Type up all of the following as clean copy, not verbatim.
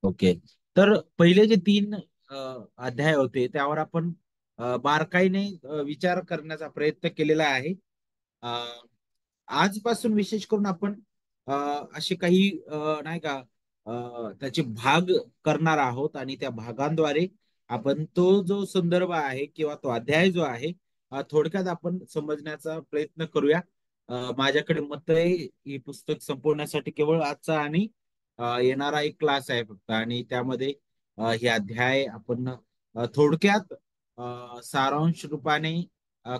Okay. तर पहिले जे तीन अध्याय होते त्यावर आपण बारकाईने विचार करण्याचा प्रयत्न केलेला आहे. अ, आजपासून विशेष करून आपण अ, असे काही नाही का त्याचे भाग करणार आहोत आणि त्या भागांद्वारे आपण तो जो संदर्भ आहे किंवा तो अध्याय जो आहे थोडक्यात आपण समजण्याचा प्रयत्न करूया. माझ्याकडे मत आहे ही पुस्तक संपवण्यासाठी केवळ आजचा आणि येणारा एक क्लास आहे फक्त, आणि त्यामध्ये हे अध्याय आपण थोडक्यात सारांश रूपाने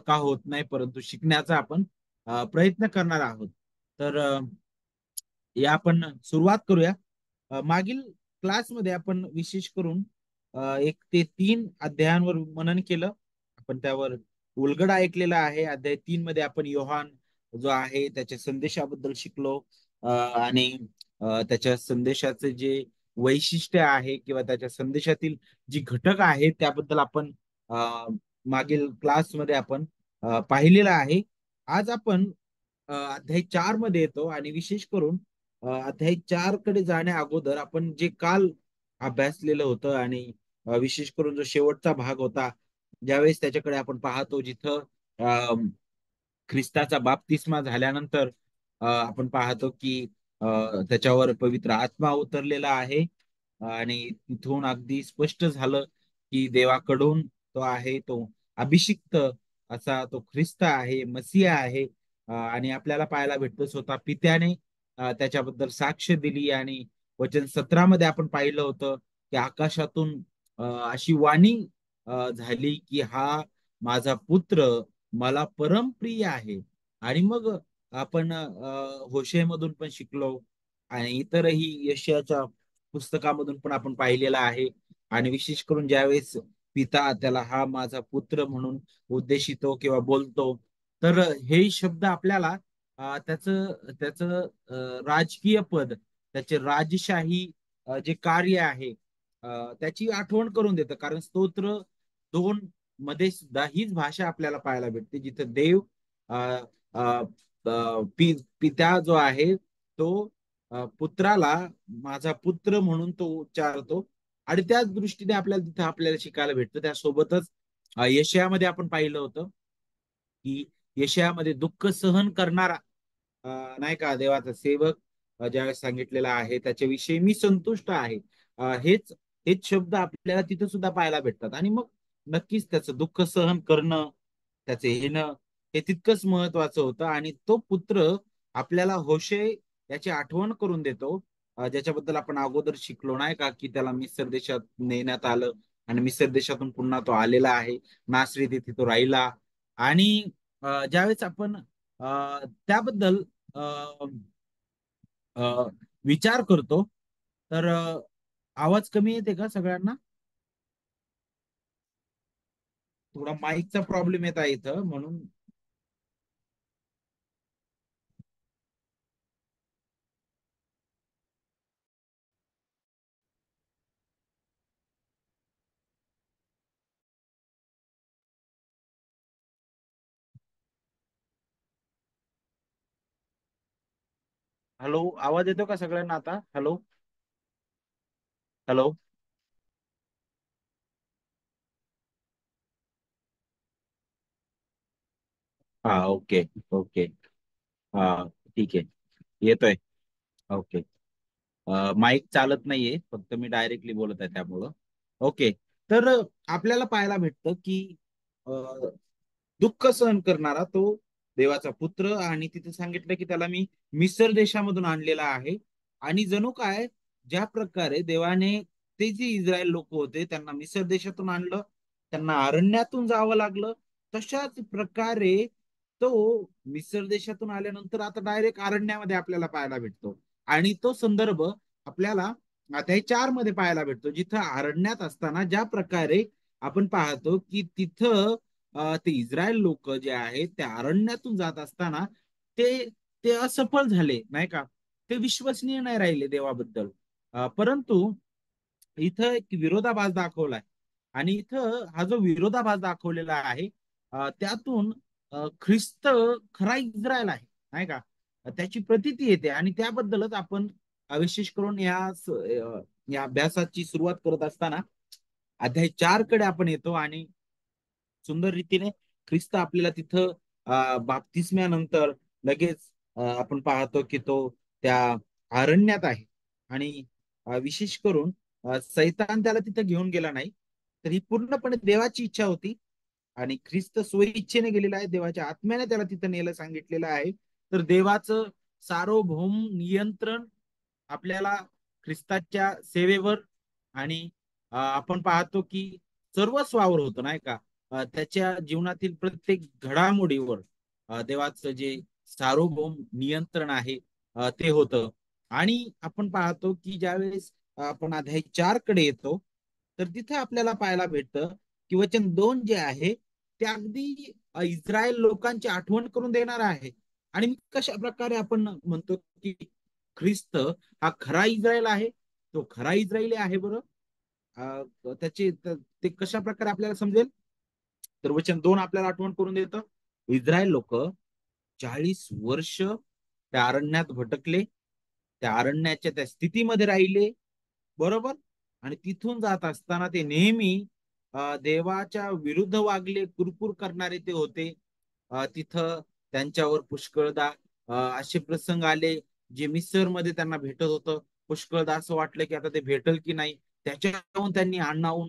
का होत नाही, परंतु शिकण्याचा आपण प्रयत्न करणार आहोत. तर या आपण सुरुवात करूया. मागील क्लासमध्ये आपण विशेष करून 1 ते 3 अध्यायांवर मनन केलं. आपण त्यावर उलगडा ऐकलेला आहे. अध्याय 3 मध्ये आपण योहान जो आहे त्याच्या संदेशाबद्दल शिकलो. आणि त्याच्या संदेशाचे जे वैशिष्ट्य आहे किंवा त्याच्या संदेशातील जी घटक आहेत त्याबद्दल आपण अ, मागील क्लासमध्ये आपण पाहिलेलं आहे. आज आपण अध्याय 4 मध्ये येतो आणि विशेष करून अध्याय 4 कडे जाण्या अगोदर आपण जे काल अभ्यासलेलं होतं आणि विशेष करून जो शेवटचा भाग होता, ज्यावेळेस त्याच्याकडे आपण पाहतो जिथं ख्रिस्ताचा बाप्तिस्मा झाल्यानंतर आपण पाहतो की त्याच्यावर पवित्र आत्मा उतरलेला आहे. आणि तिथून अगदी स्पष्ट झालं की देवाकडून तो आहे तो अभिषिक्त असा तो ख्रिस्त आहे, मसीहा आहे. आणि आपल्याला पाहायला भेटतो स्वतः पित्याने त्याच्याबद्दल साक्ष दिली. आणि वचन 17 मध्ये आपण पाहिलं होतं की आकाशातून अशी वाणी झाली की हा माझा पुत्र मला परमप्रिय आहे. आणि मग आपण होशेमधून पण शिकलो आणि इतरही यशाच्या पुस्तकामधून पण आपण पाहिलेलं आहे. आणि विशेष करून ज्यावेळेस पिता त्याला हा माझा पुत्र म्हणून उद्देशितो किंवा बोलतो, तर हे शब्द आपल्याला त्याचं त्याचं राजकीय पद, त्याचे राजशाही जे कार्य आहे त्याची आठवण करून देतं. कारण स्तोत्र 2 मध्ये सुद्धा हीच भाषा आपल्याला पाहायला भेटते, जिथं देव अ, अ, पिता जो आहे तो पुत्राला माझा पुत्र म्हणून तो उच्चारतो. आणि त्याच दृष्टीने आपल्याला तिथं आपल्याला शिकायला भेटतं. त्यासोबतच यशयामध्ये आपण पाहिलं होतं की यशयामध्ये दुःख सहन करणारा नाही का देवाचा सेवक ज्यावेळेस सांगितलेला आहे त्याच्याविषयी मी संतुष्ट आहे. हेच हेच शब्द आपल्याला तिथे सुद्धा पाहायला भेटतात. आणि मग नक्कीच त्याचं दुःख सहन करणं, त्याचे येणं हे तितकंच महत्वाचं होतं. आणि तो पुत्र आपल्याला होशे याची आठवण करून देतो, ज्याच्याबद्दल आपण अगोदर शिकलो नाही का, की त्याला मिस्र देशात नेण्यात आलं आणि मिस्र देशातून पुन्हा तो आलेला आहे. नासरीत येथे तो राहिला. आणि ज्यावेळेस आपण त्याबद्दल अ, अ, विचार करतो, तर आवाज कमी येते का सगळ्यांना? थोडा माईकचा प्रॉब्लेम येत आहे इथं म्हणून. हॅलो, आवाज येतो का सगळ्यांना आता? हॅलो. हॅलो. हा, ओके. ओके. हा, ठीक आहे. येतोय. ओके. माईक चालत नाहीये, फक्त मी डायरेक्टली बोलत आहे त्यामुळं. ओके. तर आपल्याला पाहायला भेटतं की अ, दुःख सहन करणारा तो देवाचा पुत्र, आणि तिथे सांगितलं की त्याला मी मिसर देशामधून आणलेला आहे. आणि जणू काय ज्या प्रकारे देवाने ते जे इस्रायल लोक होते त्यांना मिसर देशातून आणलं, त्यांना अरण्यातून जावं लागलं, तशाच प्रकारे तो मिसर देशातून आल्यानंतर आता डायरेक्ट अरण्यामध्ये आपल्याला पाहायला भेटतो. आणि तो संदर्भ आपल्याला अध्याय 4 मध्ये पाहायला भेटतो, जिथं अरण्यात असताना ज्या प्रकारे आपण पाहतो की तिथं ते इस्रायल लोक जे आहेत त्या अरण्यातून जात असताना ते ते असफल झाले नाही का, ते विश्वसनीय नाही राहिले देवाबद्दल. परंतु इथं एक विरोधाभास दाखवलाय. आणि इथं हा जो विरोधाभास दाखवलेला आहे त्यातून ख्रिस्त खरा इस्रायल आहे नाही का, त्याची प्रतीती येते. आणि त्याबद्दलच आपण विशेष करून या या अभ्यासाची सुरुवात करत असताना अध्याय 4 कडे आपण येतो आणि सुंदर रीतीने ख्रिस्त आपल्याला तिथं बाप्तिस्म्यानंतर लगेच आपण पाहतो की तो त्या अरण्यात आहे. आणि विशेष करून सैतान त्याला तिथं घेऊन गेला नाही, तर ही पूर्णपणे देवाची इच्छा होती. आणि ख्रिस्त स्वइच्छेने गेलेला आहे, देवाच्या आत्म्याने त्याला तिथं नेलं सांगितलेलं आहे. तर देवाचं सार्वभौम नियंत्रण आपल्याला ख्रिस्ताच्या सेवेवर आणि आपण पाहतो की सर्वस्वावर होतं नाही का. त्याच्या जीवनातील प्रत्येक घडामोडीवर देवाचं जे सार्वभौम नियंत्रण आहे ते होतं. आणि आपण पाहतो की ज्यावेळेस आपण अध्याय 4 कडे येतो, तर तिथे आपल्याला पाहायला भेटतं की वचन 2 जे आहे ते अगदी इस्रायल लोकांची आठवण करून देणार आहे. आणि कशा प्रकारे आपण म्हणतो की ख्रिस्त हा खरा इस्रायल आहे, तो खरा इस्रायली आहे बरं. ते कशा प्रकारे आपल्याला समजेल, तर वचन 2 आपल्याला आठवण करून देतं. इस्रायल लोक 40 वर्ष त्या अरण्यात भटकले, त्या अरण्याच्या त्या स्थितीमध्ये राहिले, बरोबर. आणि तिथून जात असताना ते नेहमी देवाच्या विरुद्ध वागले, कुरकुर करणारे ते होते. तिथं त्यांच्यावर पुष्कळदा असे प्रसंग आले जे मिसरमध्ये त्यांना भेटत होतं. पुष्कळदा असं वाटलं की आता ते भेटल की नाही, त्याच्यावरून त्यांनी अण्णावून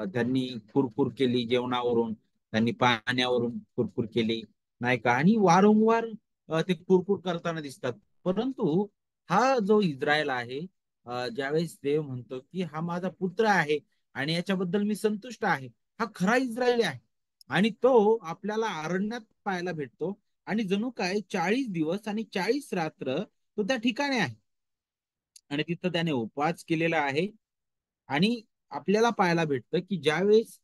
त्यांनी कुरकुर केली, जेवणावरून त्यांनी पाण्यावरून कुरकुर केली नाही का. आणि वारंवार ते कुरकुर करताना दिसतात. परंतु हा जो इस्रायल आहे, ज्यावेळेस देव म्हणतो की हा माझा पुत्र आहे आणि याच्याबद्दल मी संतुष्ट आहे, हा खरा इस्रायली आहे. आणि तो आपल्याला अरण्यात पाहायला भेटतो. आणि जणू काय 40 दिवस आणि 40 रात्र तो त्या ठिकाणी आहे आणि तिथं त्याने उपवास केलेला आहे. आणि आपल्याला पाहायला भेटतं की ज्यावेळेस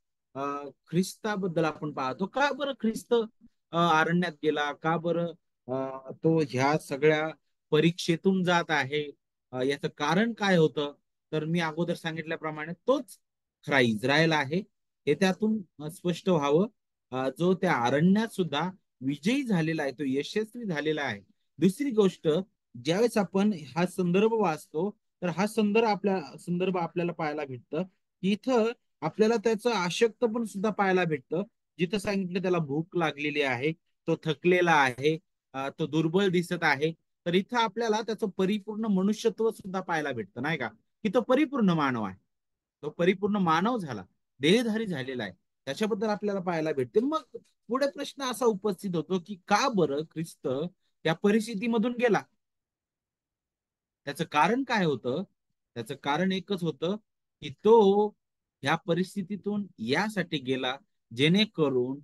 ख्रिस्ताबद्दल आपण पाहतो, का बरं ख्रिस्त अरण्यात गेला, का बरं तो ह्या सगळ्या परीक्षेतून जात आहे, याचं कारण काय होतं. तर मी अगोदर सांगितल्याप्रमाणे तोच खरा इस्रायल आहे हे त्यातून स्पष्ट व्हावं. जो त्या अरण्यात सुद्धा विजयी झालेला आहे, तो यशस्वी झालेला आहे. दुसरी गोष्ट, ज्यावेळेस आपण हा संदर्भ वाचतो, तर हा संदर्भ आपल्याला पाहायला भेटतं की इथं आपल्याला त्याचं आशक्त पण सुद्धा पाहायला भेटतं. जिथं सांगितलं त्याला भूक लागलेली आहे, तो थकलेला आहे, तो दुर्बल दिसत आहे. तर इथं आपल्याला त्याचं परिपूर्ण मनुष्यत्व सुद्धा पाहायला भेटतं नाही का, की तो परिपूर्ण मानव आहे. तो परिपूर्ण मानव झाला, देहधारी झालेला आहे, त्याच्याबद्दल आपल्याला पाहायला भेटते. मग पुढे प्रश्न असा उपस्थित होतो की का बरं ख्रिस्त या परिस्थितीमधून गेला. त्याचं कारण काय होतं. त्याचं कारण एकच होतं की तो ह्या परिस्थितीतून यासाठी गेला जेणेकरून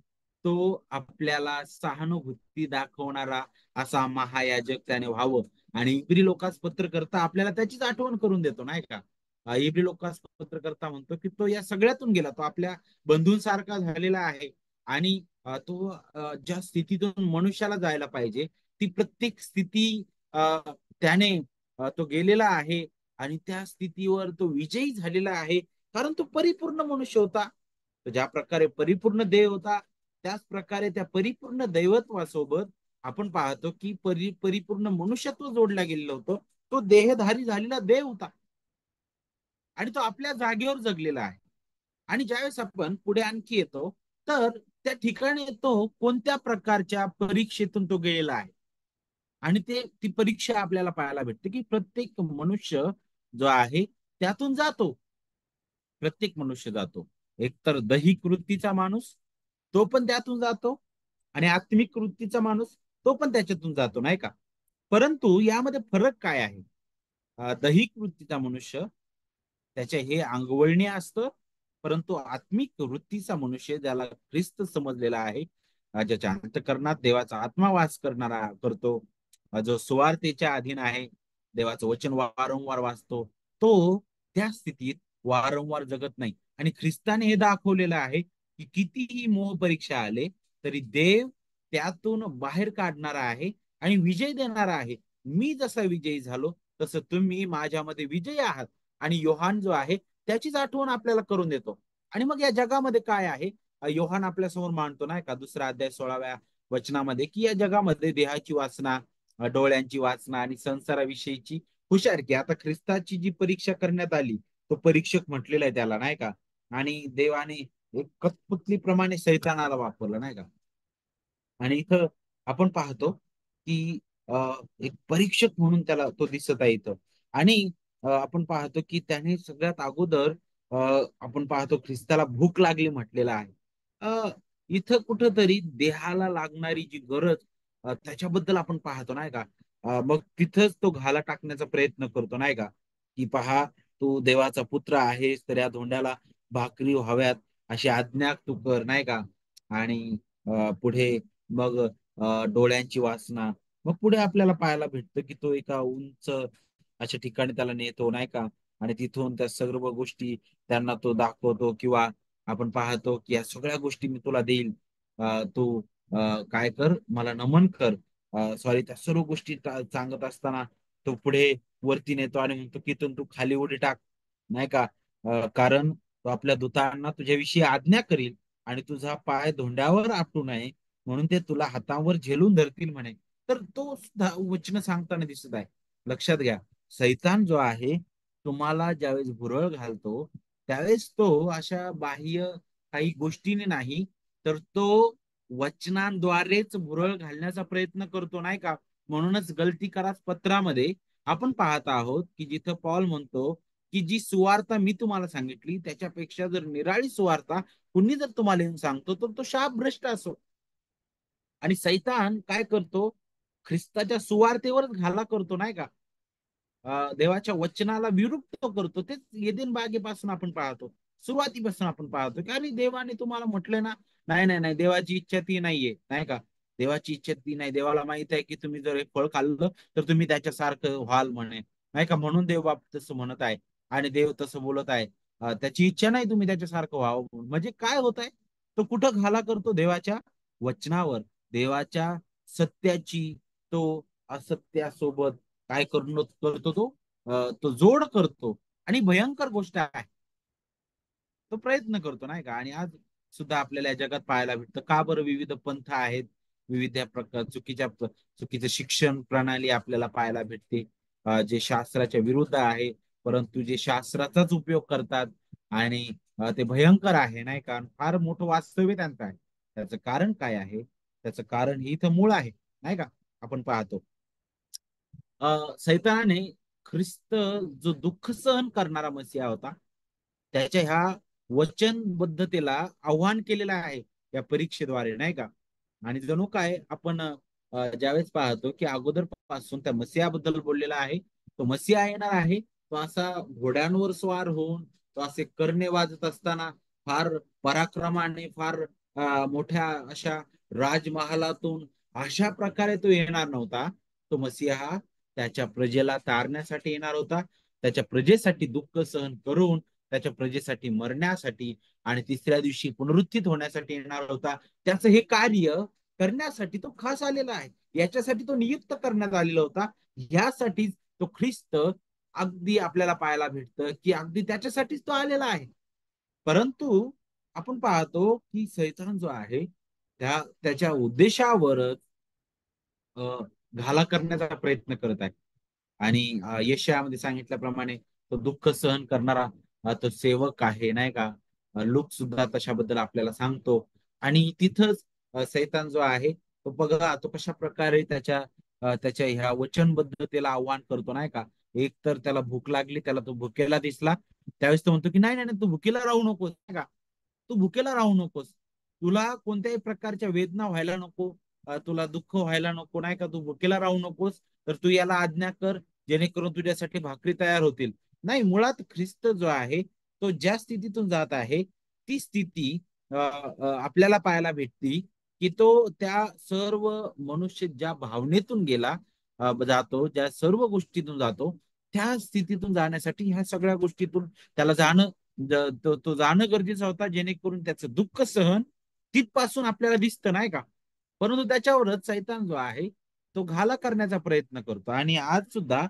तो आपल्याला सहानुभूती दाखवणारा असा महायाजक त्याने व्हावं. आणि इब्री लोकांस पत्र करता आपल्याला त्याचीच आठवण करून देतो नाही का. इब्री लोकांस पत्र करता म्हणतो की तो या सगळ्यातून गेला, तो आपल्या बंधूंसारखा झालेला आहे. आणि तो ज्या स्थितीतून मनुष्याला जायला पाहिजे ती प्रत्येक स्थिती त्याने तो गेलेला आहे. आणि त्या स्थितीवर तो विजयी झालेला आहे, कारण तो परिपूर्ण मनुष्य होता. तर ज्या प्रकारे परिपूर्ण देव होता, त्याच प्रकारे त्या परिपूर्ण दैवत्वासोबत आपण पाहतो की परिपूर्ण मनुष्यत्व जोडला गेलेलं होतं. तो देहधारी झालेला देव होता आणि तो आपल्या जागेवर जगलेला आहे. आणि ज्यावेळेस आपण पुढे आणखी येतो, तर त्या ठिकाणी तो कोणत्या प्रकारच्या परीक्षेतून तो गेलेला आहे. आणि ती परीक्षा आपल्याला पाहायला भेटते की प्रत्येक मनुष्य जो आहे त्यातून जातो. प्रत्येक मनुष्य जातो. एकतर दैहिक वृत्तीचा माणूस, तो पण त्यातून जातो. आणि आत्मिक वृत्तीचा माणूस, तो पण त्याच्यातून जातो नाही का. परंतु यामध्ये फरक काय आहे. दैहिक वृत्तीचा मनुष्य, त्याचे हे अंगवळणी असतं. परंतु आत्मिक वृत्तीचा मनुष्य, ज्याला ख्रिस्त समजलेला आहे, ज्याच्या अंतःकरणात देवाचा आत्मा वास करतो, जो सुवार्तेच्या अधीन आहे, देवाचं वचन वारंवार वाचतो, तो त्या स्थितीत वारंवार जगत नाही. आणि ख्रिस्ताने हे दाखवलेलं आहे की कितीही मोह परीक्षा आले तरी देव त्यातून बाहेर काढणारा आहे आणि विजय देणारा आहे. मी जसा विजयी झालो तसं तुम्ही माझ्यामध्ये विजयी आहात. आणि योहान जो आहे त्याचीच आठवण आपल्याला करून देतो. आणि मग या जगामध्ये काय आहे, योहान आपल्या समोर मांडतो नाही का, 2 अध्याय 16व्या वचनामध्ये, की या जगामध्ये देहाची वासना, डोळ्यांची वासना आणि संसाराविषयीची हुशार की आता ख्रिस्ताची जी परीक्षा करण्यात आली, तो परीक्षक म्हटलेला आहे त्याला, नाही का. आणि देवाने एक कठपुतलीप्रमाणे सैतानाला वापरलं, नाही का. आणि इथं आपण पाहतो की एक परीक्षक म्हणून त्याला तो दिसत आहे इथं. आणि आपण पाहतो की त्याने सगळ्यात अगोदर अ, आपण पाहतो ख्रिस्ताला भूक लागली म्हटलेलं आहे. अ, इथं कुठंतरी देहाला लागणारी जी गरज त्याच्याबद्दल आपण पाहतो, नाही का. मग तिथंच तो घाला टाकण्याचा प्रयत्न करतो, नाही का, की पहा, तू देवाचा पुत्र आहेस तर या धोंड्याला भाकरी व्हाव्यात अशी आज्ञा तू कर, नाही का. आणि पुढे मग डोळ्यांची वासना. मग पुढे आपल्याला पाहायला भेटतं की तो एका उंच अशा ठिकाणी त्याला नेतो, नाही का. आणि तिथून त्या सर्व गोष्टी त्यांना तो दाखवतो, किंवा आपण पाहतो की या सगळ्या गोष्टी मी तुला देईल. तू काय कर, मला नमन कर. सॉरी, त्या सर्व गोष्टी सांगत असताना तो पुढे वरती नेतो आणि म्हणतो की इथून तू खाली उडी टाक, नाही का. कारण तो आपल्या दूतांना तुझ्याविषयी आज्ञा करील आणि तुझा पाय धोंड्यावर आपटू नये म्हणून ते तुला हातावर झेलून धरतील म्हणे. तर तो सुद्धा वचन सांगताना दिसत आहे. लक्षात घ्या, सैतान जो आहे, तुम्हाला ज्यावेळेस भुरळ घालतो त्यावेळेस तो अशा बाह्य काही गोष्टीने नाही, तर तो वचनांद्वारेच भुरळ घालण्याचा प्रयत्न करतो, नाही का. म्हणूनच गलतीकारास पत्रामध्ये आपण पाहत आहोत की जिथं पॉल म्हणतो की जी सुवार्ता मी तुम्हाला सांगितली त्याच्यापेक्षा जर निराळी सुवार्ता कुणी जर तुम्हाला येऊन सांगतो तर तो शापभ्रष्ट असो. आणि सैतान काय करतो, ख्रिस्ताच्या सुवार्तेवरच घाला करतो, नाही का. देवाच्या वचनाला विरुद्ध करतो. तेच एदेन बागेपासून आपण पाहतो, सुरुवातीपासून आपण पाहतो की अरे देवाने तुम्हाला म्हटलं ना. नाही नाही नाही, देवाची इच्छा ती नाहीये, नाही का. देवाची इच्छा ती नाही. देवाला माहित आहे की तुम्ही जर एक फळ खाल्लं तर तुम्ही त्याच्यासारखं व्हाल म्हणे, नाही का. म्हणून देव बाप तसं म्हणत आहे आणि देव तसं बोलत आहे. त्याची इच्छा नाही तुम्ही त्याच्यासारखं व्हावं म्हणून. म्हणजे काय होत आहे, तो कुठं घाला करतो, देवाच्या वचनावर, देवाच्या सत्याची तो असत्यासोबत काय करतो तो, तो जोड करतो. आणि भयंकर गोष्ट आहे, तो प्रयत्न करतो, नाही का. आणि आज सुद्धा आपल्याला या जगात पाहायला भेटतं. का बरं विविध पंथ आहेत, विविध प्रकार चुकीचं शिक्षण प्रणाली आपल्याला पाहायला भेटते, जे शास्त्राच्या विरुद्ध आहे, परंतु जे शास्त्राचाच उपयोग करतात. आणि ते भयंकर आहे, नाही का. फार मोठं वास्तव्य त्यांचं आहे. त्याचं कारण काय आहे, त्याचं कारण ही इथं मूळ आहे, नाही का. आपण पाहतो सैतानाने ख्रिस्त जो दुःख सहन करणारा मसीहा होता, त्याच्या ह्या वचनबद्धतेला आव्हान केलेलं आहे या परीक्षेद्वारे, नाही का. आणि जणू काय आपण ज्यावेळेस पाहतो की अगोदर पासून त्या मसीहाबद्दल बोललेला आहे. तो मसीहा येणार आहे, तो असा घोड्यांवर स्वार होऊन, तो असे करणे वाजत असताना फार पराक्रमाने, फार मोठ्या अशा राजमहालातून अशा प्रकारे तो येणार नव्हता. तो मसीहा त्याच्या प्रजेला तारण्यासाठी येणार होता, त्याच्या प्रजेसाठी दुःख सहन करून त्याच्या प्रजेसाठी मरण्यासाठी आणि तिसऱ्या दिवशी पुनरुत्थित होण्यासाठी येणार होता. त्याचं हे कार्य करण्यासाठी तो खास आलेला आहे. याच्यासाठी तो नियुक्त करण्यात आलेला होता. यासाठी तो ख्रिस्त अगदी आपल्याला पाहायला भेटतं की अगदी त्याच्यासाठीच तो आलेला आहे. परंतु आपण पाहतो की सैतान जो आहे, त्याच्या उद्देशावरच अ, घाला करण्याचा प्रयत्न करत आहे. आणि यशामध्ये सांगितल्याप्रमाणे तो दुःख सहन करणारा तो सेवक आहे, नाही का. लूक सुद्धा तशाबद्दल आपल्याला सांगतो. आणि तिथंच सैतान जो आहे, तो बघा तो कशा प्रकारे त्याच्या ह्या वचनबद्धतेला आव्हान करतो, नाही का. एक तर त्याला भूक लागली, त्याला तो भुकेला दिसला, त्यावेळेस तो म्हणतो की नाही नाही नाही, तू भुकेला राहू नकोस, नाही का. तू भुकेला राहू नकोस, तुला कोणत्याही प्रकारच्या वेदना व्हायला नको, तुला दुःख व्हायला नको, नाही का. तू भुकेला राहू नकोस, तर तू याला आज्ञा कर, जेणेकरून तुझ्यासाठी भाकरी तयार होतील. नाही, मुळात ख्रिस्त जो आहे, तो ज्या स्थितीतून जात आहे ती स्थिती आपल्याला पाहायला भेटती की तो त्या सर्व मनुष्य ज्या भावनेतून गेला, जातो, ज्या सर्व गोष्टीतून जातो, त्या स्थितीतून जाण्यासाठी ह्या सगळ्या गोष्टीतून त्याला जाणं, तो जाणं गरजेचा होता, जेणेकरून त्याचं दुःख सहन तिथपासून आपल्याला दिसतं, नाही का. परंतु त्याच्यावरच सैतान जो आहे, तो घाला करण्याचा प्रयत्न करतो. आणि आज सुद्धा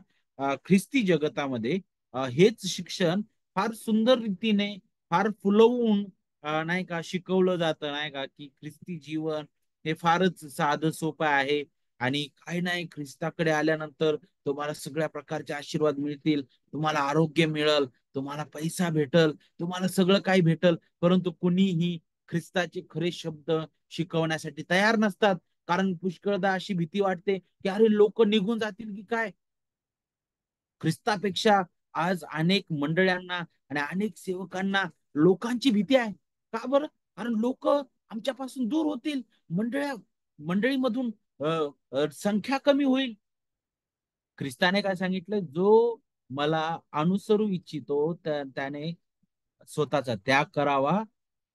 ख्रिस्ती जगतामध्ये हेच शिक्षण फार सुंदर रीतीने, फार फुलवून नाही का शिकवलं जातं, नाही का, की ख्रिस्ती जीवन हे फारच साधं सोपं आहे. आणि काय नाही, ख्रिस्ताकडे आल्यानंतर तुम्हाला सगळ्या प्रकारचे आशीर्वाद मिळतील, तुम्हाला आरोग्य मिळेल, तुम्हाला पैसा भेटल, तुम्हाला सगळं काही भेटल. परंतु कुणीही ख्रिस्ताचे खरे शब्द शिकवण्यासाठी तयार नसतात. कारण पुष्कळदा अशी भीती वाटते की अरे लोक निघून जातील की काय. ख्रिस्तापेक्षा आज अनेक मंडळांना आणि अनेक सेवकांना लोकांची भीती आहे. का बरं? कारण लोक आमच्यापासून दूर होतील, मंडळीमधून अ, संख्या कमी होईल. ख्रिस्ताने काय सांगितलं, जो मला अनुसरू इच्छितो त्याने स्वतःचा त्याग करावा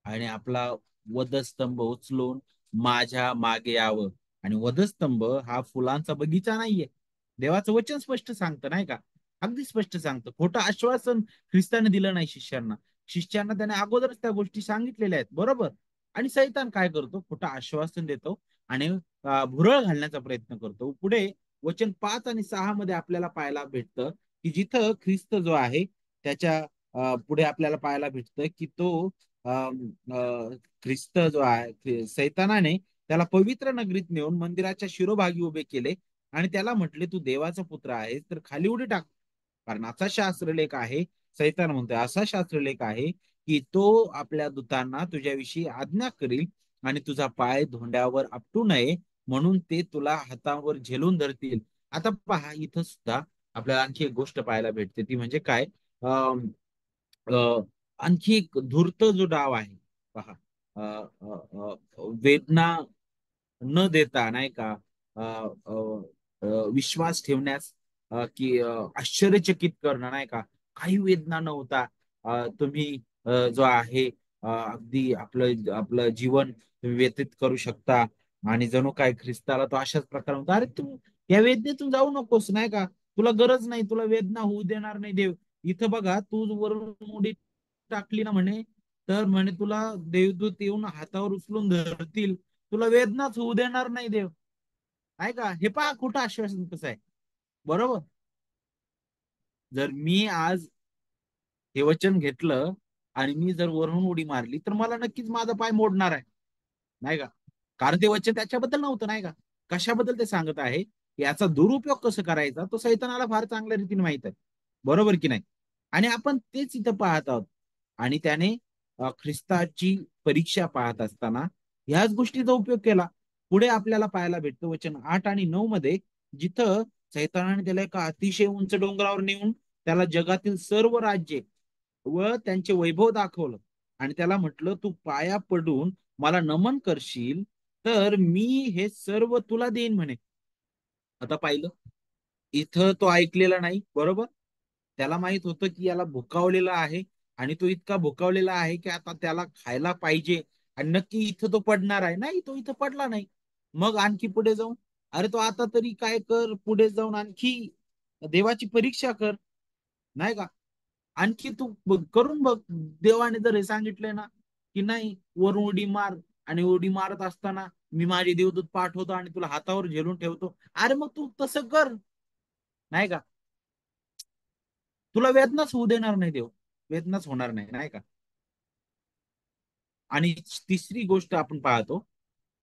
आणि आपला वधस्तंभ उचलून माझ्या मागे यावं. आणि वधस्तंभ हा फुलांचा बगीचा नाहीये. देवाचं वचन स्पष्ट सांगतं, नाही का? अगदी स्पष्ट सांगतं. खोटं आश्वासन ख्रिस्ताने दिलं नाही शिष्यांना. शिष्यांना त्याने अगोदरच त्या गोष्टी सांगितलेल्या आहेत, बरोबर. आणि सैतान काय करतो? खोटं आश्वासन देतो आणि भुरळ घालण्याचा प्रयत्न करतो. पुढे वचन 5 आणि 6 मध्ये आपल्याला पाहायला भेटतं की जिथं ख्रिस्त जो आहे त्याच्या पुढे आपल्याला पाहायला भेटतं की तो ख्रिस्त जो आहे, सैतानाने त्याला पवित्र नगरीत नेऊन मंदिराच्या शिरोभागी उभे केले आणि त्याला म्हटले, तू देवाचा पुत्र आहेस तर खाली उडी टाक. कारण असा शास्त्रलेख आहे, सैतान म्हणतोय असा शास्त्रलेख आहे की तो आपल्या दूतांना तुझ्याविषयी आज्ञा करील आणि तुझा पाय धोंड्यावर आपटू नये म्हणून ते तुला हातावर झेलून धरतील. आता पहा, इथं सुद्धा आपल्याला आणखी एक गोष्ट पाहायला भेटते, ती म्हणजे काय? अं, आणखी एक धूर्त जो डाव आहे पहा. अ, अ, वेदना न देता, नाही का, अ, अ, विश्वास ठेवण्यास की आश्चर्यचकित करणं, नाही का, काही वेदना न होता तुम्ही जो आहे अगदी आपलं आपलं जीवन तुम्ही व्यतीत करू शकता. आणि जणू काय ख्रिस्ताला तो अशाच प्रकारे म्हणतो, अरे तू या वेदनेतून जाऊ नकोस, नाही का, तुला गरज नाही, तुला वेदना होऊ देणार नाही देव. इथं बघा, तू वरून उडी टाकली ना म्हणे, तर म्हणे तुला देवदूत येऊन हातावर उचलून धरतील, तुला वेदनाच होऊ देणार नाही देव. आहे का? हे पहा कुठं आश्वासन कसं आहे, बरोबर. जर मी आज हे वचन घेतलं आणि मी जर वरून उडी मारली तर मला नक्कीच माझा पाय मोडणार आहे, नाही का? कारण ते वचन त्याच्याबद्दल नव्हतं, नाही का? कशाबद्दल ते सांगत आहे, याचा दुरुपयोग कसं करायचा तो सैतानाला फार चांगल्या रीतीने माहित आहे, बरोबर की नाही? आणि आपण तेच इथं पाहत आहोत. आणि त्याने ख्रिस्ताची परीक्षा पाहत असताना ह्याच गोष्टीचा उपयोग केला. पुढे आपल्याला पाहायला भेटतं वचन 8 आणि 9 मध्ये, जिथं सैतानाने त्याला एका अतिशय उंच डोंगरावर नेऊन त्याला जगातील सर्व राज्ये व त्यांचे वैभव दाखवलं आणि त्याला म्हटलं, तू पाया पडून मला नमन करशील तर मी हे सर्व तुला देईन म्हणे. आता पाहिलं, इथं तो ऐकलेला नाही, बरोबर. त्याला माहित होतं की याला भुकावलेला आहे आणि तो इतका भुकावलेला आहे की आता त्याला खायला पाहिजे आणि नक्की इथं तो पडणार आहे. नाही, तो इथं पडला नाही. मग आणखी पुढे जाऊन, अरे तो आता तरी काय कर, पुढे जाऊन आणखी देवाची परीक्षा कर, नाही का? आणखी तू करून बघ. देवाने जर हे सांगितलंय ना की नाही, वरून उडी मार, आणि उडी मारत असताना मी माझे देवदूत पाठवतो आणि तुला हातावर झेलून ठेवतो, अरे मग तू तसं कर, नाही का? तुला वेदनाच होऊ देणार नाही देव, वेदनाच होणार नाही, नाही का? आणि तिसरी गोष्ट आपण पाहतो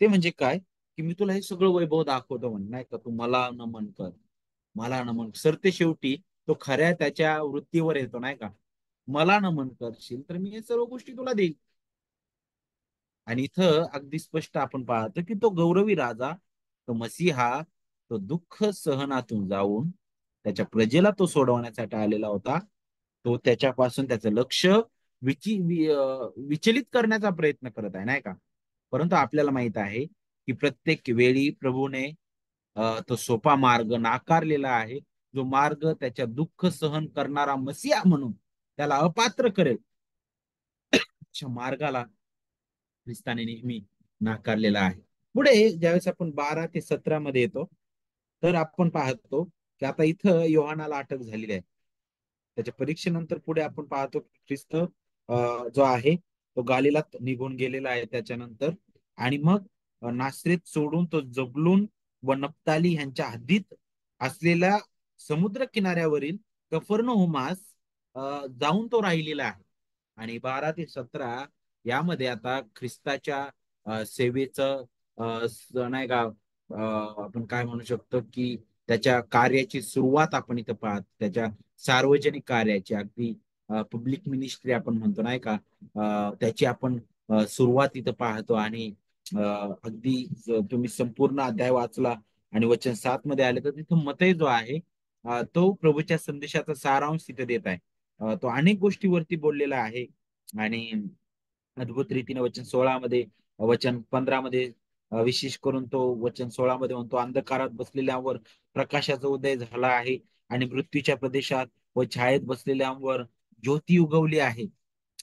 ते म्हणजे काय, की मी तुला हे सगळं वैभव दाखवतो म्हणे, नाही का, तू मला नमन कर, मला नमन सरते शेवटी तो खऱ्या त्याच्या वृत्तीवर येतो, नाही का? मला नमन करशील तर मी हे सर्व गोष्टी तुला देईल. आणि इथं अगदी स्पष्ट आपण पाहतो की तो गौरवी राजा, तो मसीहा, तो दुःख सहनातून जाऊन त्याच्या प्रजेला तो सोडवण्यासाठी आलेला होता. तो त्याच्यापासून त्याचं लक्ष विचलित करण्याचा प्रयत्न करत आहे, नाही का? परंतु आपल्याला माहित आहे की प्रत्येक वेळी प्रभूने तो सोपा मार्ग नाकारलेला आहे. जो मार्ग त्याच्या दुःख सहन करणारा मसीहा म्हणून त्याला अपात्र करेल, अशा मार्गाला ख्रिस्ताने नेहमी नाकारलेला आहे. पुढे ज्यावेळेस आपण 12 ते 17 मध्ये येतो, तर आपण पाहतो की आता इथं योहानाला अटक झालेली आहे. त्याच्या परीक्षेनंतर पुढे आपण पाहतो की ख्रिस्त जो आहे तो गालिलात निघून गेलेला आहे त्याच्यानंतर. आणि मग नासरेत सोडून तो जबलून व नप्ताली यांच्या हद्दीत असलेल्या समुद्र किनाऱ्यावरील कफरनहुमास जाऊन तो राहिलेला आहे. आणि 12 ते 17 यामध्ये आता ख्रिस्ताच्या सेवेचं नाही का, आपण काय म्हणू शकतो की त्याच्या कार्याची सुरुवात आपण इथं पाहत, त्याच्या सार्वजनिक कार्याची, अगदी पब्लिक मिनिस्ट्री आपण म्हणतो नाही का, त्याची आपण सुरुवात इथं पाहतो. आणि अ, अगदी तुम्ही संपूर्ण अध्याय वाचला आणि वचन 7 मध्ये आले तर तिथं मत्तई जो आहे तो प्रभूच्या संदेशाचा सारांश तिथे देत आहे. तो अनेक गोष्टीवरती बोललेला आहे. आणि अद्भुत रीतीने वचन 16 मध्ये, वचन 15 मध्ये, विशेष करून तो वचन 16 मध्ये म्हणतो, अंधकारात बसलेल्यांवर प्रकाशाचा उदय झाला आहे आणि मृत्यूच्या प्रदेशात व छायेत बसलेल्यांवर ज्योती उगवली आहे,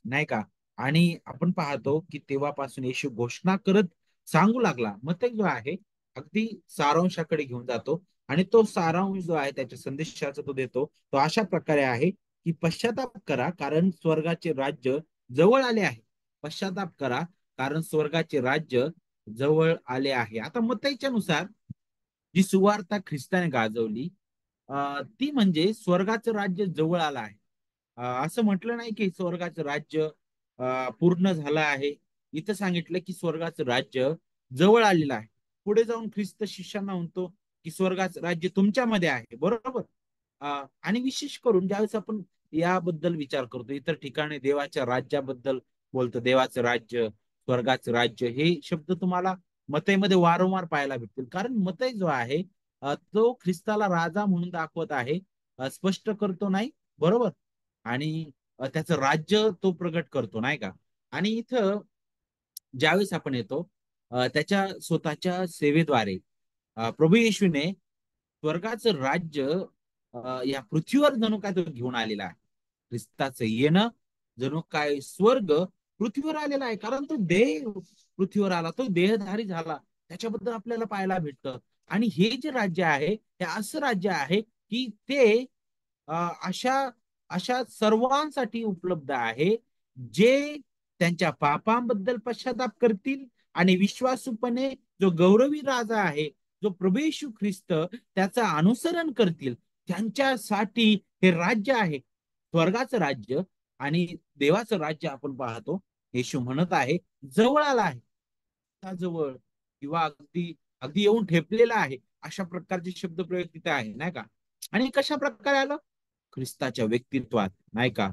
नाही का. आणि आपण पाहतो की तेव्हापासून येशू घोषणा करत सांगू लागला. मग ते जो आहे अगदी सारांशाकडे घेऊन जातो. आणि तो सारांश जो आहे त्याच्या संदेशाचा तो देतो, तो अशा प्रकारे आहे की पश्चाताप करा कारण स्वर्गाचे राज्य जवळ आले आहे. पश्चाताप करा कारण स्वर्गाचे राज्य जवळ आले आहे. आता मत्तईच्या नुसार जी सुवार्ता ख्रिस्ताने गाजवली ती म्हणजे स्वर्गाचं राज्य जवळ आलं आहे. असं म्हटलं नाही की स्वर्गाचं राज्य पूर्ण झालं आहे. इथं सांगितलं की स्वर्गाचं राज्य जवळ आलेलं आहे. पुढे जाऊन ख्रिस्त शिष्यांना म्हणतो की स्वर्गाचं राज्य तुमच्यामध्ये आहे, बरोबर. आणि विशेष करून ज्यावेळेस आपण याबद्दल विचार करतो, इतर ठिकाणी देवाच्या राज्याबद्दल बोलतो, देवाचं राज्य, स्वर्गाचं राज्य, हे शब्द तुम्हाला मतईमध्ये वारंवार पाहायला भेटतील. कारण मतई जो आहे तो ख्रिस्ताला राजा म्हणून दाखवत आहे, स्पष्ट करतो नाही, बरोबर. आणि त्याचं राज्य तो प्रगट करतो, नाही का. आणि इथं ज्यावेळेस आपण येतो त्याच्या स्वतःच्या सेवेद्वारे प्रभू येशूने स्वर्गाचं राज्य या पृथ्वीवर जणू काय तो घेऊन आलेला आहे. ख्रिस्ताचं येणं जणू काय स्वर्ग पृथ्वीवर आलेला आहे. कारण तो देव पृथ्वीवर आला, तो देहधारी झाला, त्याच्याबद्दल आपल्याला पाहायला भेटतं. आणि हे जे राज्य आहे हे असं राज्य आहे की ते अशा अशा सर्वांसाठी उपलब्ध आहे जे त्यांच्या पापांबद्दल पश्चाताप करतील आणि विश्वासूपणे जो गौरवी राजा आहे, जो प्रभू येशू ख्रिस्त, त्याचं अनुसरण करतील, त्यांच्यासाठी हे राज्य आहे, स्वर्गाचं राज्य. आणि देवाचं राज्य आपण पाहतो, येशू म्हणत आहे जवळ आला आहे, जवळ किंवा अगदी अगदी येऊन ठेपलेला आहे, अशा प्रकारचे शब्दप्रयोग तिथे आहे, नाही का. आणि कशा प्रकारे आलं? ख्रिस्ताच्या व्यक्तित्वात, नाही का,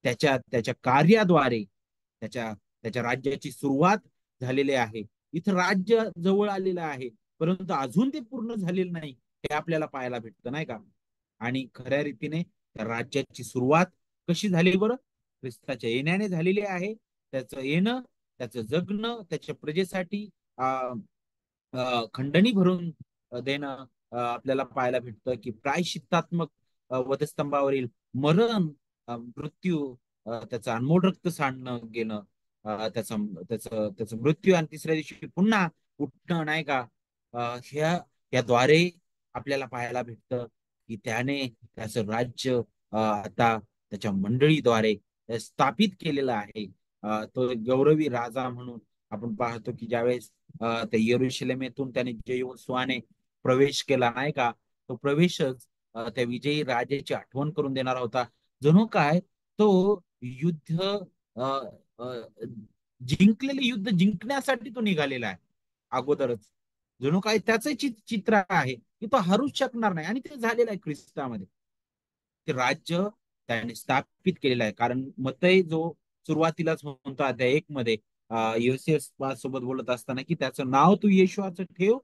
त्याच्या त्याच्या कार्याद्वारे त्याच्या त्याच्या राज्याची सुरुवात झालेली आहे. इथं राज्य जवळ आलेलं आहे, परंतु अजून ते पूर्ण झालेलं नाही, हे आपल्याला पाहायला भेटतं, नाही का. आणि खऱ्या रीतीने त्या राज्याची सुरुवात कशी झाली बरं? ख्रिस्ताच्या येण्याने झालेली आहे. त्याचं येणं, त्याचं जगणं, त्याच्या प्रजेसाठी खंडणी भरून देणं आपल्याला पाहायला भेटतं की प्रायश्चित्तात्मक वधस्तंभावरील मरण, मृत्यू, त्याचं अनमोल रक्त सांडणं गेलं, त्याचं त्याचं त्याचं मृत्यू आणि तिसऱ्या दिवशी पुन्हा उठणं, नाही का. ह्या याद्वारे आपल्याला पाहायला भेटतं की त्याने त्याचं राज्य आता त्याच्या मंडळीद्वारे स्थापित केलेलं आहे. तो गौरवी राजा म्हणून आपण पाहतो की ज्यावेळेस त्या येरुशलेमेतून त्याने जयोत्सवाने प्रवेश केला, नाही का. तो प्रवेशच त्या विजयी राजाची आठवण करून देणारा होता. जणू काय तो युद्ध अ, अ, जिंकलेले युद्ध जिंकण्यासाठी तो निघालेला आहे अगोदरच. जणू काय त्याच चित्र आहे की तो हरूच शकणार नाही. आणि ते झालेलं आहे ख्रिस्तामध्ये. ते राज्य त्याने स्थापित केलेलं आहे. कारण मतही जो सुरुवातीलाच म्हणतो अध्याय 1 मध्ये योसेफ सोबत बोलत असताना की त्याचं नाव तू येशूचं ठेव,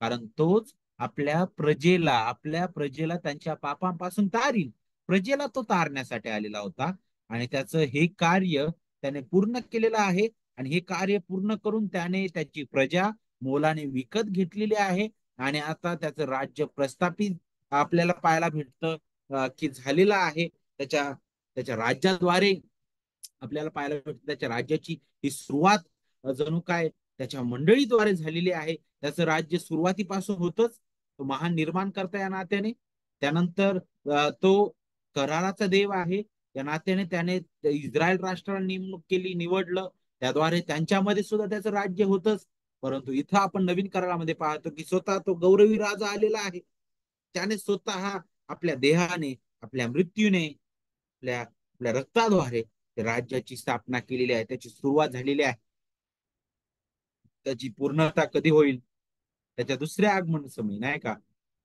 कारण तोच आपल्या प्रजेला त्यांच्या पापांपासून तारील. प्रजेला तो तारण्यासाठी आलेला होता. आणि त्याचं हे कार्य त्याने पूर्ण केलेलं आहे. आणि हे कार्य पूर्ण करून त्याने त्याची प्रजा मोलाने विकत घेतलेली आहे. आणि आता त्याचं राज्य प्रस्थापित आपल्याला पाहायला भेटतं की झालेलं आहे. त्याच्या त्याच्या राज्याद्वारे आपल्याला पाहायला भेटतं त्याच्या राज्याची ही सुरुवात जणू काय त्याच्या मंडळीद्वारे झालेली आहे. त्याचं राज्य सुरुवातीपासून होतच, तो महान निर्माण करता या नात्याने. त्यानंतर तो कराराचा देव आहे, या नात्याने त्याने इस्रायल राष्ट्राला नेमणूक केली, निवडलं, त्याद्वारे त्यांच्यामध्ये सुद्धा त्याचं राज्य होतच. परंतु इथं आपण नवीन करारामध्ये पाहतो की स्वतः तो गौरवी राजा आलेला आहे. त्याने स्वतः आपल्या देहाने, आपल्या मृत्यूने, आपल्या रक्ताद्वारे राज्याची स्थापना केलेली आहे, त्याची सुरुवात झालेली आहे. त्याची पूर्णता कधी होईल? त्याच्या दुसऱ्या आगमन समय नाही का,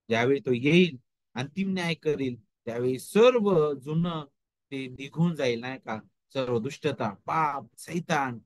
ज्यावेळी तो येईल, अंतिम न्याय करेल, त्यावेळी सर्व जुनं ते निघून जाईल नाही का. सर्व दुष्टता, पाप, सैतान,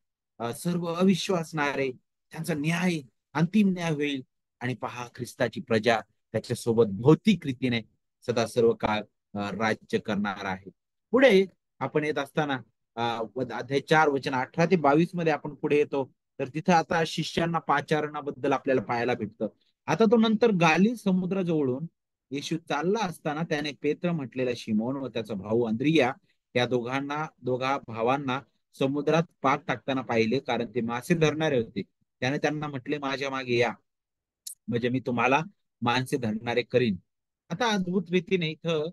सर्व अविश्वासणारे, त्यांचा न्याय, अंतिम न्याय होईल. आणि पहा, ख्रिस्ताची प्रजा त्याच्यासोबत भौतिक रीतीने सदा सर्व काळ राज्य करणार आहे. पुढे आपण येत असताना अध्याय 4 वचन 18 ते 22 मध्ये आपण पुढे येतो. तर तिथं आता शिष्यांना पाचारणाबद्दल आपल्याला पाहायला भेटतं. आता तो नंतर गालिल समुद्राजवळून येशू चालला असताना त्याने पेत्र म्हटलेला शिमोन व त्याचा भाऊ अंद्रिया त्या दोघा भावांना समुद्रात पाक टाकताना पाहिले, कारण ते मासे धरणारे होते. त्याने त्यांना म्हटले, माझ्या मागे या, म्हणजे मी तुम्हाला माणसे धरणारे करीन. आता अद्भुत रीतीने इथं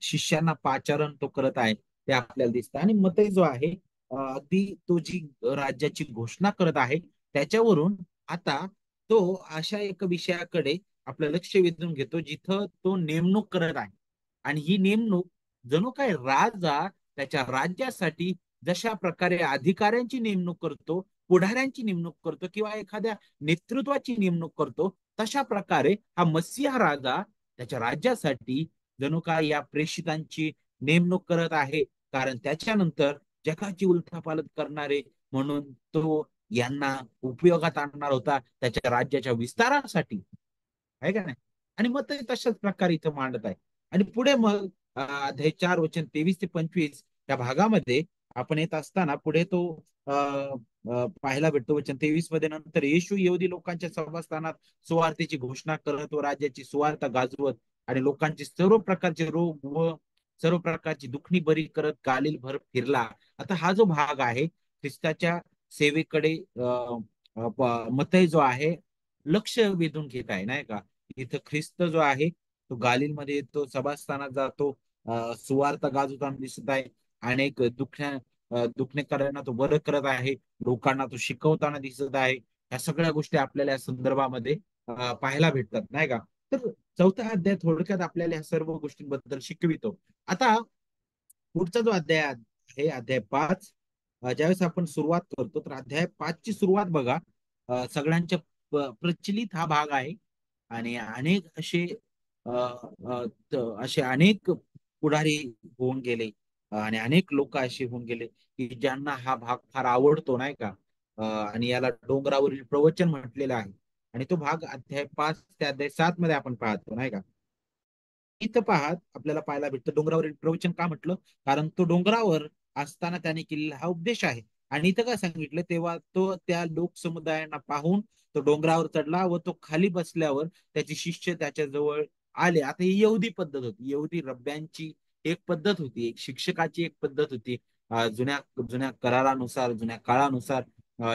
शिष्यांना पाचारण तो करत आहे ते आपल्याला दिसतं. आणि मतई जो आहे, अगदी तो जी राज्याची घोषणा करत आहे, त्याच्यावरून आता तो अशा एक विषयाकडे आपलं लक्ष वेधून घेतो जिथं तो नेमणूक करत आहे. आणि ही नेमणूक जणू काय राजा त्याच्या राज्यासाठी जशा प्रकारे अधिकाऱ्यांची नेमणूक करतो, पुढाऱ्यांची नेमणूक करतो, किंवा एखाद्या नेतृत्वाची नेमणूक करतो, तशा प्रकारे हा मसीहा राजा त्याच्या राज्यासाठी जणू काय या प्रेषितांची नेमणूक करत आहे. कारण त्याच्यानंतर जगाची उलथापालथ करणारे म्हणून तो यांना उपयोगात आणणार होता त्याच्या राज्याच्या विस्तारासाठी, आहे का नाही. आणि मग ते तशाच प्रकारे इथं मांडत आहे. आणि पुढे मग अध्याय 4 वचन 23 ते 25 त्या भागामध्ये आपण येत असताना पुढे तो पाहायला भेटतो. वचन 23 मध्ये, नंतर येशू यहुदी लोकांच्या सभास्थानात सुवार्तेची घोषणा करत व राज्याची सुवार्ता गाजवत आणि लोकांचे सर्व प्रकारचे रोग व सर्व प्रकारची दुखणी बरी करत गालील भर फिरला. आता हा जो भाग आहे ख्रिस्ताच्या सेवेकडे मतई जो आहे लक्ष वेधून घेत आहे नाही का. इथं ख्रिस्त जो आहे तो गालिलमध्ये येतो, सभास्थानात जातो, सुवार्ता गाजवताना दिसत आहे. अनेक दुखणेकरांना तो बरं करत आहे, लोकांना तो शिकवताना दिसत आहे. या सगळ्या गोष्टी आपल्याला या संदर्भामध्ये पाहायला भेटतात नाही का. तर चौथा अध्याय थोडक्यात आपल्याला या सर्व गोष्टींबद्दल शिकवितो. आता पुढचा जो अध्याय आहे, अध्याय 5, ज्यावेळेस आपण सुरुवात करतो तर अध्याय 5 ची सुरुवात बघा. सगळ्यांच्या प्रचलित हा भाग आहे. आणि अनेक असे असे अनेक पुढारी होऊन गेले, आणि अनेक लोक असे होऊन गेले की ज्यांना हा भाग फार आवडतो नाही का. आणि याला डोंगरावरील प्रवचन म्हटलेलं आहे. आणि तो भाग अध्याय 5 ते अध्याय 7 मध्ये आपण पाहतो नाही का. इथं पाहत आपल्याला पाहायला भेटतं डोंगरावरील प्रवचन का म्हटलं, कारण तो डोंगरावर असताना त्याने केलेला हा उपदेश आहे. आणि इथं काय सांगितलं, तेव्हा तो त्या लोकसमुदायांना पाहून तो डोंगरावर चढला व तो खाली बसल्यावर त्याचे शिष्य त्याच्या जवळ आले. आता ही यहुदी पद्धत होती, यहुदी रब्ब्यांची एक पद्धत होती, एक शिक्षकाची एक पद्धत होती. जुन्या जुन्या करारानुसार, जुन्या काळानुसार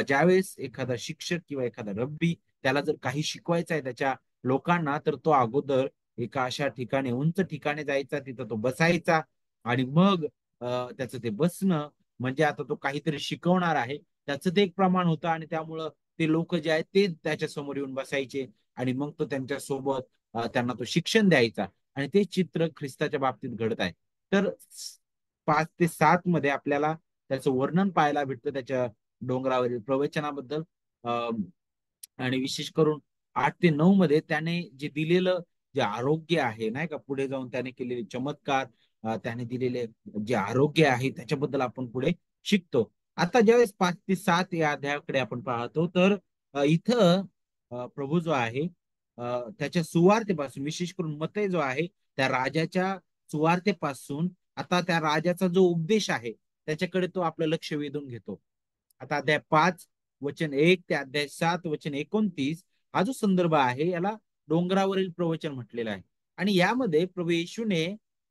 ज्यावेळेस एखादा शिक्षक किंवा एखादा रब्बी त्याला जर काही शिकवायचं आहे त्याच्या लोकांना, तर तो अगोदर एका अशा ठिकाणी, उंच ठिकाणी जायचा, तिथं तो बसायचा. आणि मग त्याचं ते बसणं म्हणजे आता तो काहीतरी शिकवणार आहे त्याचं ते एक प्रमाण होतं. आणि त्यामुळं ते लोक जे आहेत ते त्याच्या समोर येऊन बसायचे. आणि मग तो त्यांच्या सोबत त्यांना तो शिक्षण द्यायचा. आणि ते चित्र ख्रिस्ताच्या बाबतीत घडत आहे. तर 5 ते 7 मध्ये आपल्याला त्याचं वर्णन पाहायला भेटतं त्याच्या डोंगरावरील प्रवचनाबद्दल. आणि विशेष करून 8 ते 9 मध्ये त्याने जे दिलेलं जे आरोग्य आहे नाही का, पुढे जाऊन त्याने केलेले चमत्कार, त्याने दिलेले जे आरोग्य आहे त्याच्याबद्दल आपण पुढे शिकतो. आता ज्यावेळेस 5 ते 7 या अध्यायाकडे आपण पाहतो, तर इथं प्रभू जो आहे त्याच्या सुवार्तेपासून, विशेष करून मत्तई जो आहे त्या राजाच्या सुवार्तेपासून आता त्या राजाचा जो उपदेश आहे त्याच्याकडे तो आपलं लक्ष वेधून घेतो. आता अध्याय 5 वचन 1 ते अध्याय 7 वचन 29 हा जो संदर्भ आहे याला डोंगरावरील प्रवचन म्हटलेलं आहे. आणि यामध्ये प्रभू येशूने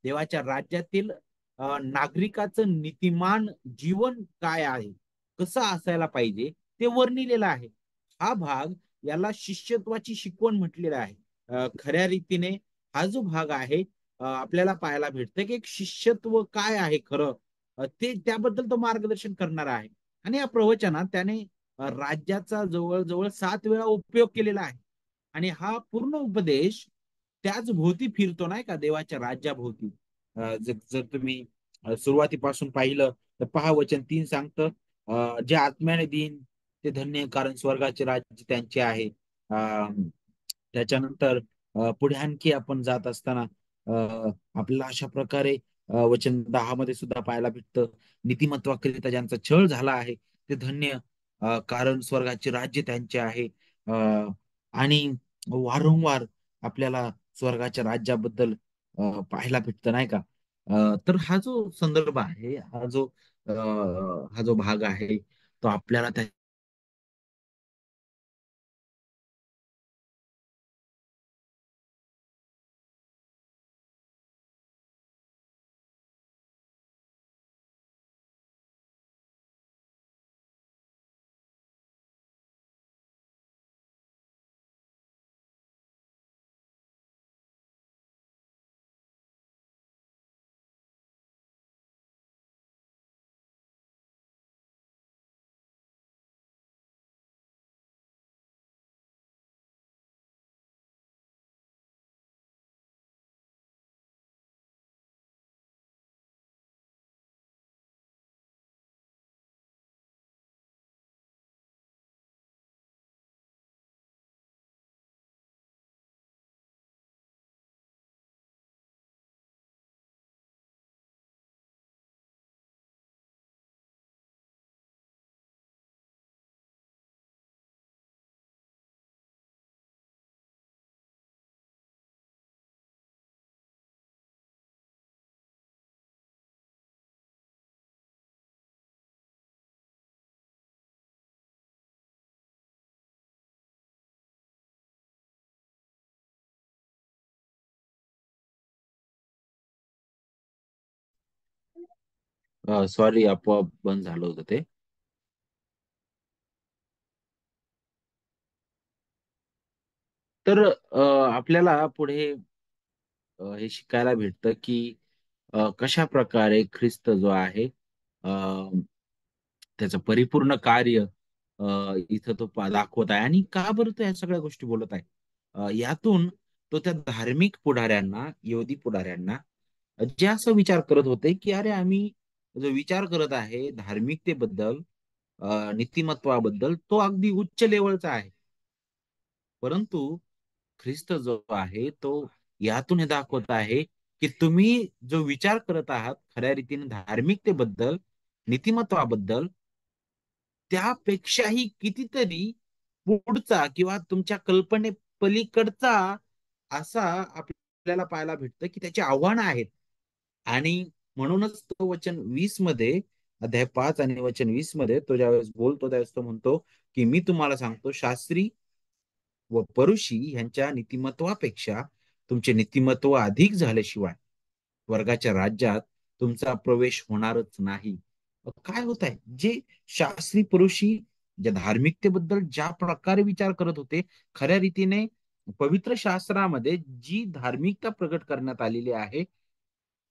देवाच्या राज्यातील नागरिकाचं नीतिमान जीवन काय आहे, कसं असायला पाहिजे, ते वर्णिलेलं आहे. हा भाग याला शिष्यत्वाची शिकवण म्हटलेलं आहे. खऱ्या रीतीने हा जो भाग आहे आपल्याला पाहायला भेटतं की एक शिष्यत्व काय आहे खरं, ते त्याबद्दल तो मार्गदर्शन करणार आहे. आणि या प्रवचनात त्याने राज्याचा जवळजवळ 7 वेळा उपयोग केलेला आहे. आणि हा पूर्ण उपदेश त्याच भोवती फिरतो नाही का, देवाच्या राज्याभोवती. जर जर तुम्ही सुरुवातीपासून पाहिलं तर पहा, वचन 3 सांगतं, जे आत्म्याने देईन ते धन्य, कारण स्वर्गाचे राज्य त्यांचे आहे. त्याच्यानंतर पुढे आणखी आपण जात असताना आपल्याला अशा प्रकारे वचन 10 मध्ये सुद्धा पाहायला भेटतं, नीतिमत्वाकरिता ज्यांचा छळ झाला आहे ते धन्य, कारण स्वर्गाचे राज्य त्यांचे आहे. आणि वारंवार आपल्याला स्वर्गाच्या राज्याबद्दल पाहायला भेटतं, नाही का? तर हा जो संदर्भ आहे, हा जो भाग आहे, तो आपल्याला त्या सॉरी, आपोआप बंद झालं होतं ते. तर आपल्याला पुढे हे शिकायला भेटतं की कशा प्रकारे ख्रिस्त जो आहे, त्याचं परिपूर्ण कार्य इथं तो दाखवत आहे, आणि का बरं तो या सगळ्या गोष्टी बोलत आहे. यातून तो त्या धार्मिक पुढाऱ्यांना, यहुदी पुढाऱ्यांना, जे असं विचार करत होते की अरे, आम्ही जो विचार करत आहे धार्मिकतेबद्दल, नीतिमत्वाबद्दल, तो अगदी उच्च लेवलचा आहे. परंतु ख्रिस्त जो आहे तो यातून हे दाखवत आहे की तुम्ही जो विचार करत आहात खऱ्या रीतीने धार्मिकतेबद्दल, नीतिमत्वाबद्दल, त्यापेक्षाही कितीतरी पुढचा किंवा तुमच्या कल्पने पलीकडचा असा आपल्याला पाहायला भेटतं की त्याची आव्हानं आहेत. आणि म्हणूनच तो वचन 20 मध्ये, अध्याय 5 आणि वचन 20 मध्ये तो ज्यावेळेस बोलतो त्यावेळेस तो म्हणतो की मी तुम्हाला सांगतो, शास्त्री व परुषी यांच्या नीतिमत्वापेक्षा तुमचे नीतिमत्व अधिक झाल्याशिवाय वर्गाच्या राज्यात तुमचा प्रवेश होणारच नाही. काय होत आहे, जे शास्त्री पुरुषी ज्या धार्मिकतेबद्दल ज्या प्रकारे विचार करत होते, खऱ्या रीतीने पवित्र शास्त्रामध्ये जी धार्मिकता प्रकट करण्यात आलेली आहे,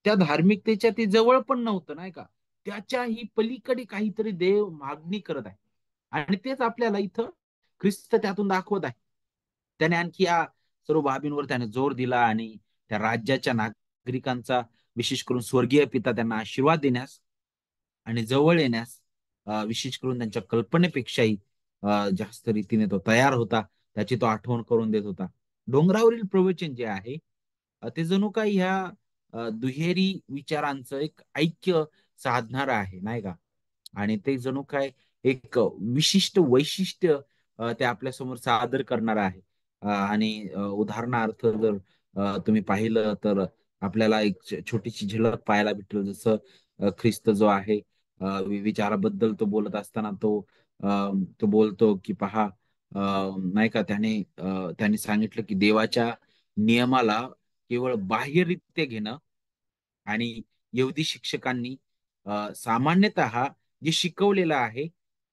त्या धार्मिकतेच्या ते जवळ पण नव्हतं, नाही का? त्याच्याही पलीकडे काहीतरी देव मागणी करत आहे. आणि तेच आपल्याला इथं ख्रिस्त त्यातून दाखवत आहे. त्याने आणखी या सर्व बाबींवर त्याने जोर दिला, आणि त्या राज्याच्या नागरिकांचा, विशेष करून स्वर्गीय पिता, त्यांना आशीर्वाद देण्यास आणि जवळ येण्यास, विशेष करून त्यांच्या कल्पनेपेक्षाही जास्त रीतीने तो तयार होता. त्याची तो आठवण करून देत होता. डोंगरावरील प्रवचन जे आहे, ते जणू काही ह्या दुहेरी विचारांचं एक ऐक्य साधणार आहे, नाही का? आणि ते जणू काय एक विशिष्ट वैशिष्ट्य ते आपल्यासमोर सादर करणार आहे. आणि उदाहरणार्थ जर तुम्ही पाहिलं तर आपल्याला एक छोटीशी झलक पाहायला भेटेल. जसं ख्रिस्त जो आहे, विचाराबद्दल तो बोलत असताना तो बोलतो की पहा, नाही का, त्याने सांगितलं की देवाच्या नियमाला केवळ बाह्यरित्या घेणं, आणि यहुदी शिक्षकांनी सामान्यतः जे शिकवलेलं आहे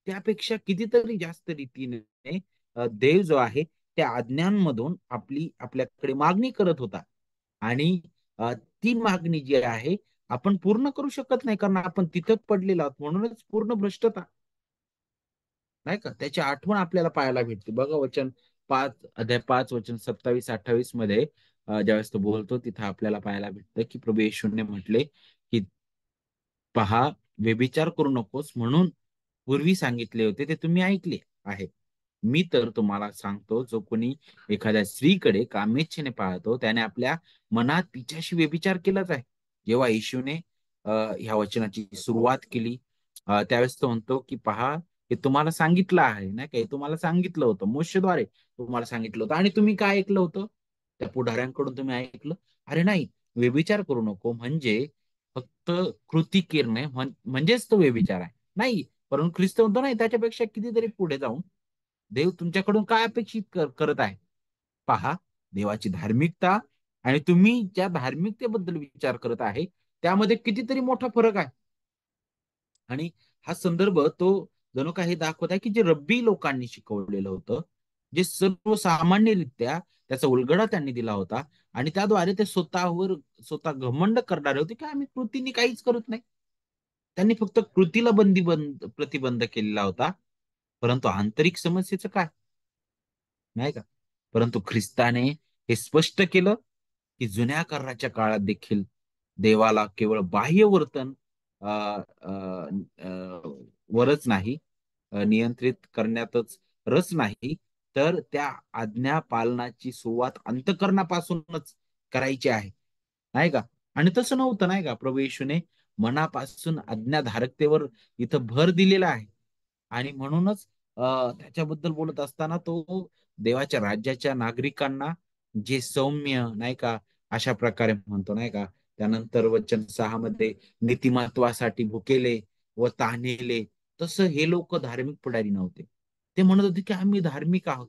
त्यापेक्षा कितीतरी जास्त रीतीने देव जो आहे त्या आज्ञांमधून आपल्याकडे मागणी करत होता. आणि ती मागणी जी आहे आपण पूर्ण करू शकत नाही, कारण आपण तिथं पडलेलो आहोत, म्हणूनच पूर्ण भ्रष्टता, नाही का, त्याची आठवण आपल्याला पाहायला भेटते. बघा, अध्याय 5 वचन 27-28 मध्ये ज्यावेळेस तो बोलतो तिथं आपल्याला पाहायला भेटतं की प्रभू येशूने म्हटले की पहा, व्यभिचार करू नकोस म्हणून पूर्वी सांगितले होते ते तुम्ही ऐकले आहे, मी तर तुम्हाला सांगतो, जो कोणी एखाद्या स्त्रीकडे कामेच्छेने पाहतो त्याने आपल्या मनात तिच्याशी व्यभिचार केलाच आहे. जेव्हा येशूने ह्या वचनाची सुरुवात केली, त्यावेळेस तो म्हणतो की पहा, हे तुम्हाला सांगितलं आहे ना, काही तुम्हाला सांगितलं होतं मोशेद्वारे, तुम्हाला सांगितलं होतं आणि तुम्ही काय ऐकलं होतं? त्या पुढाऱ्यांकडून तुम्ही ऐकलं, अरे नाही, व्यभिचार करू नको म्हणजे फक्त कृती करणे म्हणजेच तो व्यभिचार आहे. नाही, परंतु ख्रिस्त म्हणतो नाही, त्याच्यापेक्षा कितीतरी पुढे जाऊन देव तुमच्याकडून काय अपेक्षित करत आहे. पहा, देवाची धार्मिकता आणि तुम्ही ज्या धार्मिकतेबद्दल विचार करत आहे त्यामध्ये कितीतरी मोठा फरक आहे. आणि हा संदर्भ तो जणू काही दाखवत आहे की जे रब्बी लोकांनी शिकवलेलं होतं, जे सर्वसामान्यरित्या त्याचा उलगडा त्यांनी दिला होता, आणि त्याद्वारे ते स्वतः घमंड करणारे होते की आम्ही कृतीने काहीच करत नाही. त्यांनी फक्त कृतीला प्रतिबंध केलेला होता, परंतु आंतरिक समस्येचं काय, नाही का? परंतु ख्रिस्ताने हे स्पष्ट केलं की जुन्या कराराच्या काळात देखील देवाला केवळ बाह्य वर्तन अ, अ, अ, वरच नाही, नियंत्रित करण्यातच रस नाही, तर त्या आज्ञा पालनाची सुरुवात अंतःकरणापासूनच करायची आहे, नाही का? आणि तसं नव्हतं, नाही का? प्रभू येशूने मनापासून आज्ञाधारकतेवर इथं भर दिलेला आहे. आणि म्हणूनच त्याच्याबद्दल बोलत असताना तो देवाच्या राज्याच्या नागरिकांना जे सौम्य, नाही का, अशा प्रकारे म्हणतो, नाही का? त्यानंतर वचन 6 मध्ये नीतिमत्वासाठी भुकेले व तान्हेले, तसं हे लोक धार्मिक पुढारी नव्हते. ते म्हणत होते की आम्ही धार्मिक आहोत,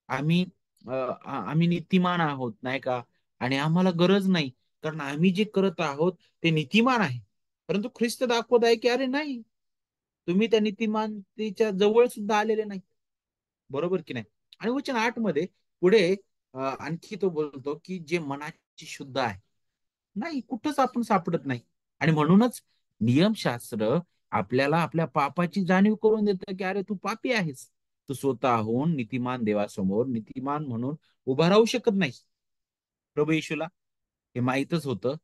आम्ही आम्ही नीतिमान आहोत, नाही का? आणि आम्हाला गरज नाही, कारण आम्ही जे करत आहोत ते नीतिमान आहे. परंतु ख्रिस्त दाखवत आहे की अरे नाही, तुम्ही त्या नीतिमानतेच्या जवळ सुद्धा आलेले नाही. बरोबर की नाही? आणि वचन 8 मध्ये पुढे आणखी तो बोलतो की जे मनाची शुद्ध आहे, नाही, कुठंच आपण सापडत नाही. आणि म्हणूनच नियमशास्त्र आपल्याला आपल्या पापाची जाणीव करून देतं की अरे तू पापी आहेस, तू स्वतःहून नीतिमान देवासमोर नीतिमान म्हणून उभा राहू शकत नाही. प्रभू येशूला हे माहीतच होतं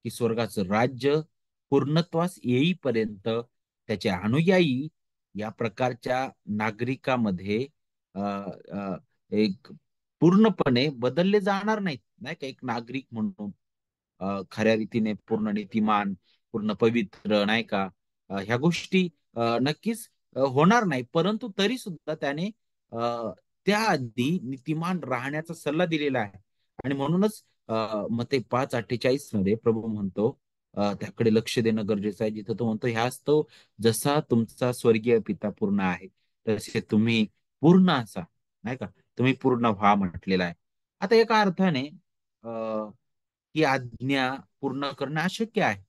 की स्वर्गाचं राज्य पूर्णत्वास येईपर्यंत त्याचे अनुयायी या प्रकारच्या नागरिकामध्ये अ, अ, एक पूर्णपणे बदलले जाणार नाहीत, नाही का? एक नागरिक म्हणून खऱ्या रीतीने पूर्ण नीतिमान, पूर्ण पवित्र, नाही का? ह्या गोष्टी नक्कीच होणार नाही, परंतु तरी सुद्धा त्याने त्याआधी नीतिमान राहण्याचा सल्ला दिलेला आहे. आणि म्हणूनच मत्ते 5:48 मध्ये प्रभू म्हणतो, त्याकडे लक्ष देणं गरजेचं आहे, जिथं तो म्हणतो, ह्याच तो जसा तुमचा स्वर्गीय पिता पूर्ण आहे तसे तुम्ही पूर्ण असा, नाही का? तुम्ही पूर्ण व्हा म्हटलेला आहे. आता एका अर्थाने ही आज्ञा पूर्ण करणं अशक्य आहे.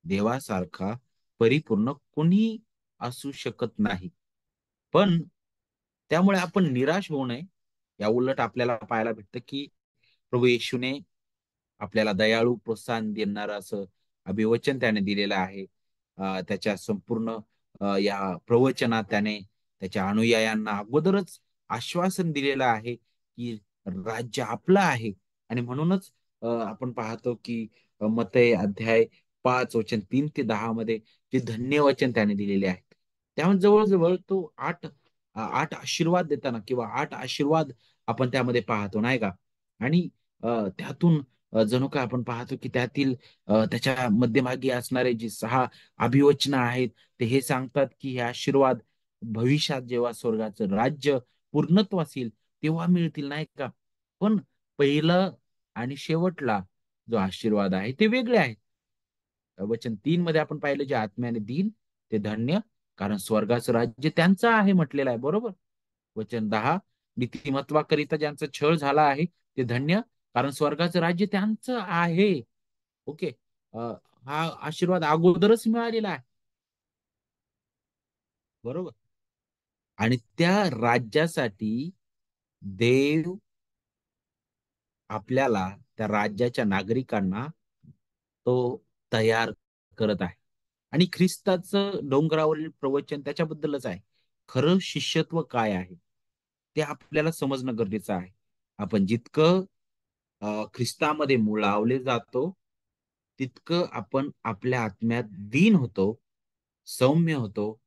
देवासारखा परिपूर्ण कोणी असू शकत नाही. पण त्यामुळे आपण निराश होऊ नये. या उलट आपल्याला पाहायला भेटतं की प्रभू येशूने आपल्याला दयाळू, प्रोत्साहन देणारं असं अभिवचन त्याने दिलेलं आहे. त्याच्या संपूर्ण या प्रवचनात त्याने त्याच्या अनुयायांना अगोदरच आश्वासन दिलेलं आहे की राज्य आपलं आहे. आणि म्हणूनच आपण पाहतो की मत्ते अध्याय 5 वचन 3 ते 10 मध्ये जे धन्य वचन त्याने दिलेले आहेत, त्यामुळे जवळजवळ तो 8 आशीर्वाद देताना किंवा 8 आशीर्वाद आपण त्यामध्ये पाहतो, नाही का? आणि त्यातून जणू काय आपण पाहतो की त्यातील त्याच्या मध्यभागी असणारे जी 6 अभिवचनं आहेत, ते हे सांगतात की हे आशीर्वाद भविष्यात जेव्हा स्वर्गाचं राज्य पूर्णत्वास येईल तेव्हा मिळतील, नाही का? पण पहिलं आणि शेवटला जो आशीर्वाद आहे ते वेगळे आहेत. वचन 3 मध्ये आपण पाहिलं, जे आत्म्याने देईल ते धन्य, कारण स्वर्गाचं राज्य त्यांचं आहे म्हटलेलं आहे, बरोबर? वचन 10, नीतिमत्वाकरिता ज्यांचा छळ झाला आहे ते धन्य, कारण स्वर्गाचं राज्य त्यांचं आहे. ओके. अ, हा आशीर्वाद अगोदरच मिळालेला आहे, बरोबर? आणि त्या राज्यासाठी देव आपल्याला, त्या राज्याच्या नागरिकांना तो तयार करत आहे. आणि ख्रिस्ताचं डोंगरावरील प्रवचन त्याच्याबद्दलच आहे. खरं शिष्यत्व काय आहे ते आपल्याला समजणं गरजेचं आहे. आपण जितकं ख्रिस्तामध्ये मुळावले जातो, तितकं आपण आपल्या आत्म्यात दीन होतो, सौम्य होतो,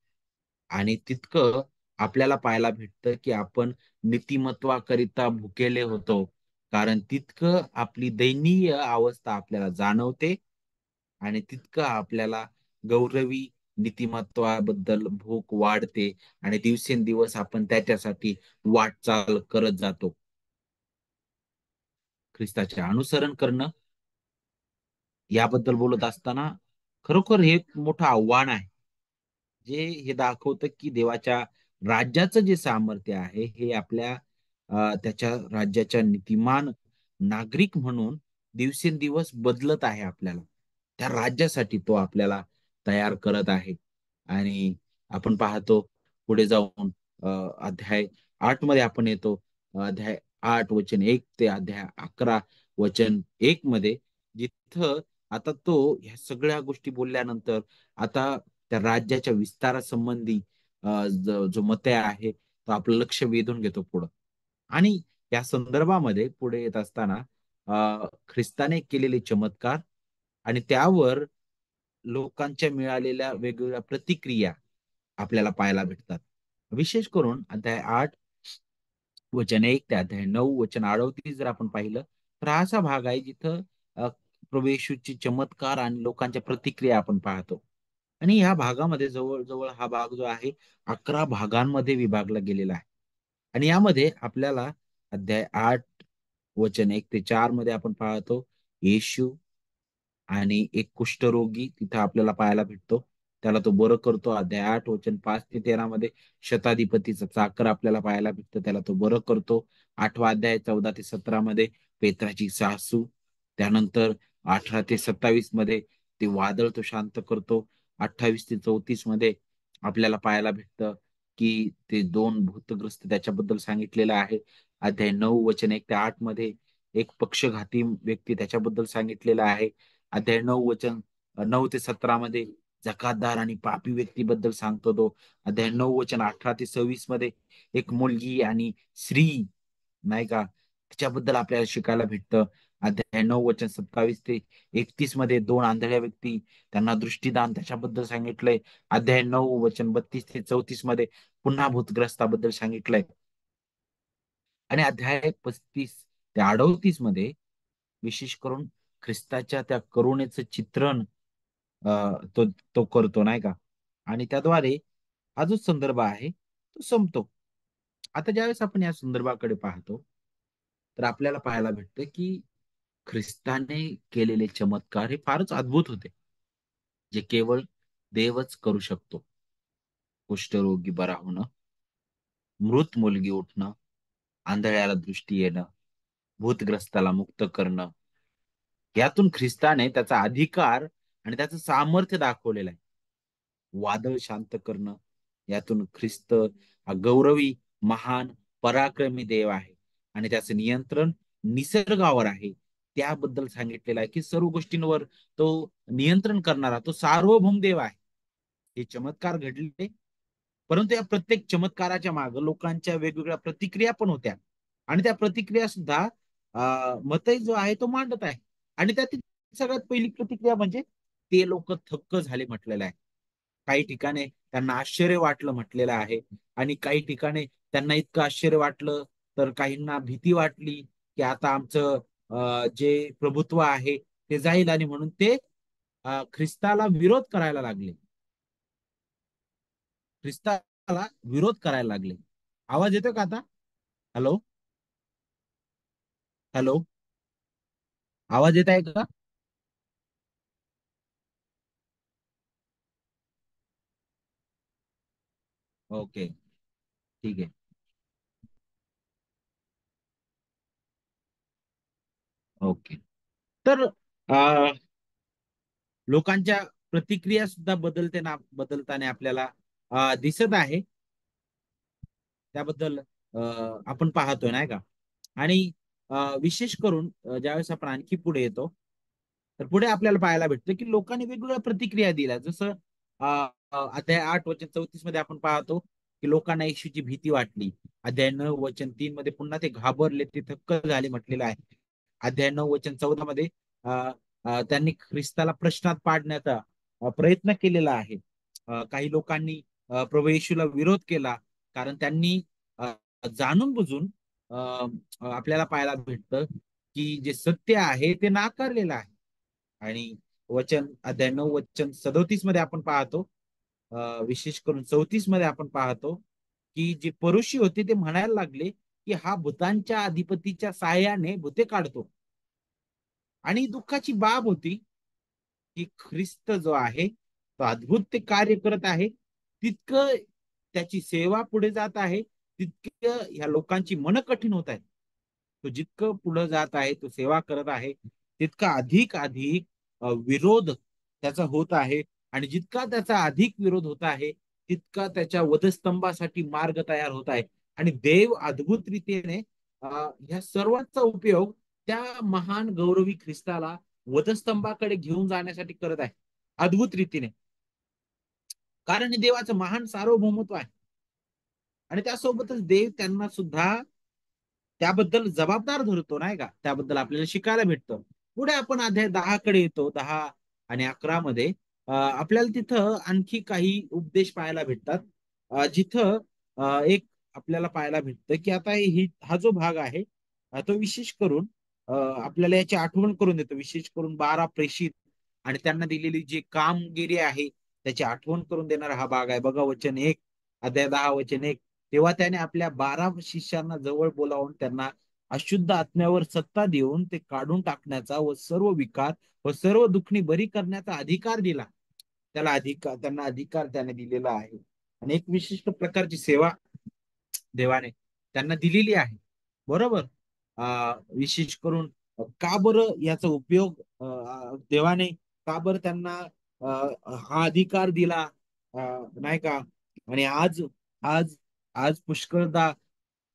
आणि तितकं आपल्याला पाहायला भेटतं की आपण नीतिमत्वाकरिता भुकेले होतो. कारण तितकं आपली दयनीय अवस्था आपल्याला जाणवते आणि तितकं आपल्याला गौरवी नीतिमत्वाबद्दल भूक वाढते आणि दिवसेंदिवस आपण त्याच्यासाठी वाटचाल करत जातो. ख्रिस्ताचे अनुसरण करणं याबद्दल बोलत असताना खरोखर हे एक मोठं आव्हान आहे. जे हे दाखवतं की देवाच्या राज्याचं जे सामर्थ्य आहे हे आपल्या त्याच्या राज्याच्या नीतिमान नागरिक म्हणून दिवसेंदिवस बदलत आहे आपल्याला. त्या राज्यासाठी तो आपल्याला तयार करत आहे. आणि आपण पाहतो पुढे जाऊन अ, अध्याय 8 मध्ये आपण येतो. अध्याय 8 वचन 1 ते अध्याय 11 वचन 1 मध्ये, जिथं आता तो ह्या सगळ्या गोष्टी बोलल्यानंतर आता त्या राज्याच्या विस्तारासंबंधी जो मते आहे तो आपलं लक्ष वेधून घेतो पुढं. आणि या संदर्भामध्ये पुढे येत असताना ख्रिस्ताने केलेले चमत्कार आणि त्यावर लोकांच्या मिळालेल्या वेगवेगळ्या प्रतिक्रिया आपल्याला पाहायला भेटतात. विशेष करून अध्याय 8 वचन 1 ते अध्याय 9 वचन 38 जर आपण पाहिलं तर हा असा भाग आहे जिथं अ, प्रभू येशूचे चमत्कार आणि लोकांच्या प्रतिक्रिया आपण पाहतो. आणि या भागामध्ये जवळजवळ हा भाग जो आहे 11 भागांमध्ये विभागला गेलेला आहे. आणि यामध्ये आपल्याला अध्याय 8 वचन 1 ते 4 मध्ये आपण पाहतो येशू आणि एक कुष्ठरोगी तिथं आपल्याला पाहायला भेटतो. त्याला तो बरं करतो. अध्याय 8 वचन 5 ते 13 मध्ये शताधिपतीचा चाकर आपल्याला पाहायला भेटतं. त्याला तो बरं करतो. 8वा अध्याय 14 ते 17 मध्ये पेत्राची सासू. त्यानंतर 18 ते 27 मध्ये ते वादळ तो शांत करतो. 28 ते 34 मध्ये आपल्याला पाहायला भेटतं की ते दोन भूतग्रस्त त्याच्याबद्दल सांगितलेलं आहे. अध्याय 9 वचन 1 ते 8 मध्ये एक पक्षघाती व्यक्ती त्याच्याबद्दल सांगितलेला आहे. अध्याय 9 वचन 9 ते 17 मध्ये जकातदार आणि पापी व्यक्तीबद्दल सांगतो तो. अध्याय 9 वचन 18 ते 26 मध्ये एक मुलगी आणि स्त्री, नाही का, तिच्याबद्दल आपल्याला शिकायला भेटतं. अध्याय 9 वचन 27 ते 31 मध्ये दोन आंधळ्या व्यक्ती, त्यांना दृष्टीदान त्याच्याबद्दल सांगितलंय. अध्याय 9 वचन 32 ते 34 मध्ये पुन्हा भूतग्रस्ताबद्दल सांगितलंय. आणि अध्याय 35 ते 38 मध्ये विशेष करून ख्रिस्ताच्या त्या करुणेचं चित्रण अ, तो तो करतो, नाही का. आणि त्याद्वारे हा जो संदर्भ आहे तो संपतो. आता ज्यावेळेस आपण या संदर्भाकडे पाहतो तर आपल्याला पाहायला भेटतं की ख्रिस्ताने केलेले चमत्कार हे फारच अद्भुत होते, जे केवळ देवच करू शकतो. कुष्ठरोगी बरा होणं, मृत मुलगी उठणं, आंधळ्याला दृष्टी येणं, भूतग्रस्ताला मुक्त करणं, यातून ख्रिस्ताने त्याचा अधिकार आणि त्याचं सामर्थ्य दाखवलेलं आहे. वादळ शांत करणं, यातून ख्रिस्त हा गौरवी, महान, पराक्रमी देव आहे आणि त्याचं नियंत्रण निसर्गावर आहे. त्याबद्दल सांगितलेलं आहे की सर्व गोष्टींवर तो नियंत्रण करणारा तो सार्वभौम देव आहे. हे चमत्कार घडले, परंतु या प्रत्येक चमत्काराच्या मागे लोकांच्या वेगवेगळ्या प्रतिक्रिया पण होत्या. आणि त्या प्रतिक्रिया सुद्धा मतही जो आहे तो मांडत आहे. आणि त्यातील सगळ्यात पहिली प्रतिक्रिया म्हणजे ते लोक थक्क झाले म्हटलेलं आहे. काही ठिकाणी त्यांना आश्चर्य वाटलं म्हटलेलं आहे. आणि काही ठिकाणी त्यांना इतकं आश्चर्य वाटलं तर काहींना भीती वाटली की आता आमचं जे प्रभुत्व आहे ते जाईल, आणि म्हणून ते ख्रिस्ताला विरोध करायला लागले. ख्रिस्ताला विरोध करायला लागले. आवाज येतो का आता? हॅलो? हॅलो? आवाज येत आहे का? ओके, ठीक आहे. ओके. तर लोकांच्या प्रतिक्रिया सुद्धा बदलताना आपल्याला दिसत आहे. त्याबद्दल आपण पाहतोय, नाही का. आणि विशेष करून ज्यावेळेस आपण आणखी पुढे येतो तर पुढे आपल्याला पाहायला भेटतं की लोकांनी वेगवेगळ्या प्रतिक्रिया दिल्या. जसं अ, अध्याय 8 वचन 34 मध्ये आपण पाहतो की लोकांना येशूची भीती वाटली. अध्याय 9 वचन 3 मध्ये पुन्हा ते घाबरले, ते थक्क झाले म्हटलेलं आहे. अध्याय 9 वचन 14 मध्ये अ, त्यांनी ख्रिस्ताला प्रश्नात पाडण्याचा प्रयत्न केलेला आहे. काही लोकांनी प्रभू येशूला विरोध केला. कारण त्यांनी जाणून बुजून आपल्याला पाहायला भेटतं की जे सत्य आहे ते नाकारलेलं आहे. आणि वचन अध्याय 9 वचन 37 मध्ये आपण पाहतो, विशेष करून 34 मध्ये आपण पाहतो की जे परुषी होते ते म्हणायला लागले की हा भूतांच्या अधिपतीच्या साह्याने भूते काढतो. आणि दुःखाची बाब होती की ख्रिस्त जो आहे तो अद्भुत ते कार्य करत आहे, तितकं त्याची सेवा पुढे जात आहे, तितकं ह्या लोकांची मन कठीण होत आहेत. तो जितकं पुढे जात आहे, तो सेवा करत आहे, तितका अधिक अधिक विरोध त्याचा होत आहे. आणि जितका त्याचा अधिक विरोध होत आहे, तितका त्याच्या वधस्तंभासाठी मार्ग तयार होत आहे. आणि देव अद्भुत रीतीने ह्या सर्वांचा उपयोग त्या महान गौरवी ख्रिस्ताला वधस्तंभाकडे घेऊन जाण्यासाठी करत आहे, अद्भुत रीतीने. कारण हे देवाचं महान सार्वभौमत्व आहे. आणि त्यासोबतच देव त्यांना सुद्धा त्याबद्दल जबाबदार धरतो, नाही का? त्याबद्दल आपल्याला शिकायला भेटतं. पुढे आपण अध्याय 10 कडे येतो. 10 आणि 11 मध्ये आपल्याला तिथं आणखी काही उपदेश पाहायला भेटतात. जिथं एक आपल्याला पाहायला भेटतं की आता हा जो भाग आहे, तो विशेष करून आपल्याला याची आठवण करून देतो. विशेष करून 12 प्रेषित आणि त्यांना दिलेली जी कामगिरी आहे त्याची आठवण करून देणारा हा भाग आहे. बघा वचन 1, अध्याय 10 वचन 1. तेव्हा त्याने आपल्या 12 शिष्यांना जवळ बोलावून त्यांना अशुद्ध आत्म्यावर सत्ता देऊन ते काढून टाकण्याचा व सर्व विकार व सर्व दुखणी बरी करण्याचा अधिकार दिला. त्यांना अधिकार त्याने दिलेला आहे. आणि एक विशिष्ट प्रकारची सेवा देवाने त्यांना दिलेली आहे. बरोबर. विशेष करून का बरं याचा उपयोग देवाने का बरं त्यांना हा अधिकार दिला, नाही का? आणि आज आज आज पुष्कळदा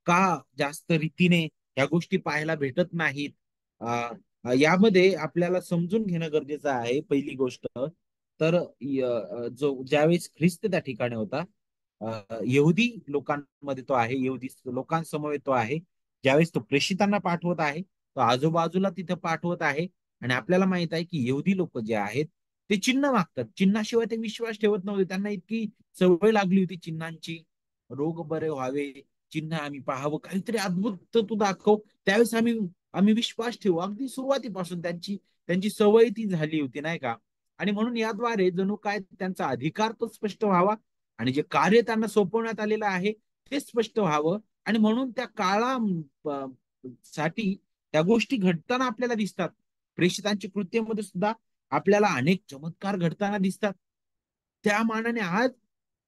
का जास्त रीतीने या गोष्टी पाहायला भेटत नाहीत, यामध्ये आपल्याला समजून घेणं गरजेचं आहे. पहिली गोष्ट तर जो ज्यावेळेस ख्रिस्त त्या ठिकाणी होता, यहुदी लोकांमध्ये तो आहे, यहुदी लोकांसमोर तो आहे. ज्यावेळेस तो प्रेषितांना पाठवत आहे, तो आजूबाजूला तिथं पाठवत आहे. आणि आपल्याला माहित आहे की यहुदी लोक जे आहेत ते चिन्ह मागतात, चिन्हाशिवाय ते विश्वास ठेवत नव्हते. त्यांना इतकी सवय लागली होती चिन्हांची. रोग बरे व्हावे, चिन्ह आम्ही पाहावं, काहीतरी अद्भुत तू दाखव, त्यावेळेस आम्ही आम्ही विश्वास ठेवू. अगदी सुरुवातीपासून त्यांची त्यांची सवय ती झाली होती, नाही का? आणि म्हणून याद्वारे जणू काय त्यांचा अधिकार तो स्पष्ट व्हावा आणि जे कार्य त्यांना सोपवण्यात आलेलं आहे ते स्पष्ट व्हावं. आणि म्हणून त्या काळा साठी त्या गोष्टी घडताना आपल्याला दिसतात. प्रेषितांच्या कृत्येमध्ये सुद्धा आपल्याला अनेक चमत्कार घडताना दिसतात. त्या मानाने आज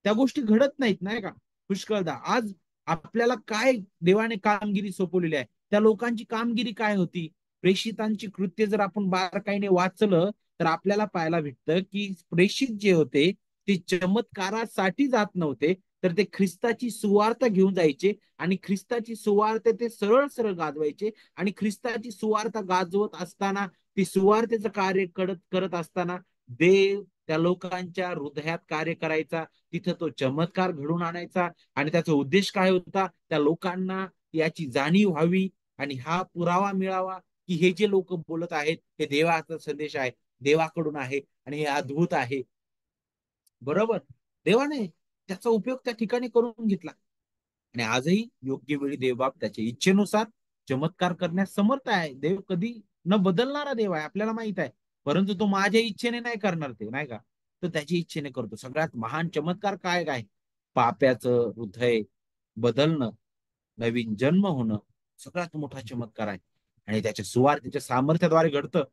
त्या गोष्टी घडत नाहीत, नाही का? पुष्कळदा आज आपल्याला काय देवाने कामगिरी सोपवलेली आहे, त्या लोकांची कामगिरी काय होती? प्रेषितांची कृत्य जर आपण बारकाईने वाचलं तर आपल्याला पाहायला भेटतं की प्रेषित जे होते ते चमत्कारासाठी जात नव्हते, तर ते ख्रिस्ताची सुवार्ता घेऊन जायचे आणि ख्रिस्ताची सुवार्ता ते सरळ सरळ गाजवायचे. आणि ख्रिस्ताची सुवार्ता गाजवत असताना, ती सुवार्तेचं कार्य करत करत असताना देव त्या लोकांच्या हृदयात कार्य करायचा. तिथं तो चमत्कार घडून आणायचा. आणि त्याचा उद्देश काय होता? त्या लोकांना याची जाणीव व्हावी आणि हा पुरावा मिळावा की हे जे लोक बोलत आहेत हे देवाचा संदेश आहे, देवाकडून आहे आणि हे अद्भुत आहे. बरोबर. देवाने त्याचा उपयोग त्या ठिकाणी करून घेतला. आणि आजही योग्य वेळी देवबाप त्याच्या इच्छेनुसार चमत्कार करण्यास समर्थ आहे. देव कधी न बदलणारा देव आहे, आपल्याला माहित आहे. परंतु तो माझ्या इच्छेने नाही करणार, ते नाही का? तो त्याच्या इच्छेने करतो. सगळ्यात महान चमत्कार काय काय? पाप्याचं हृदय बदलणं, नवीन जन्म होणं, सगळ्यात मोठा चमत्कार आहे. आणि त्याच्या सुवार्तेच्या सामर्थ्याद्वारे घडतं,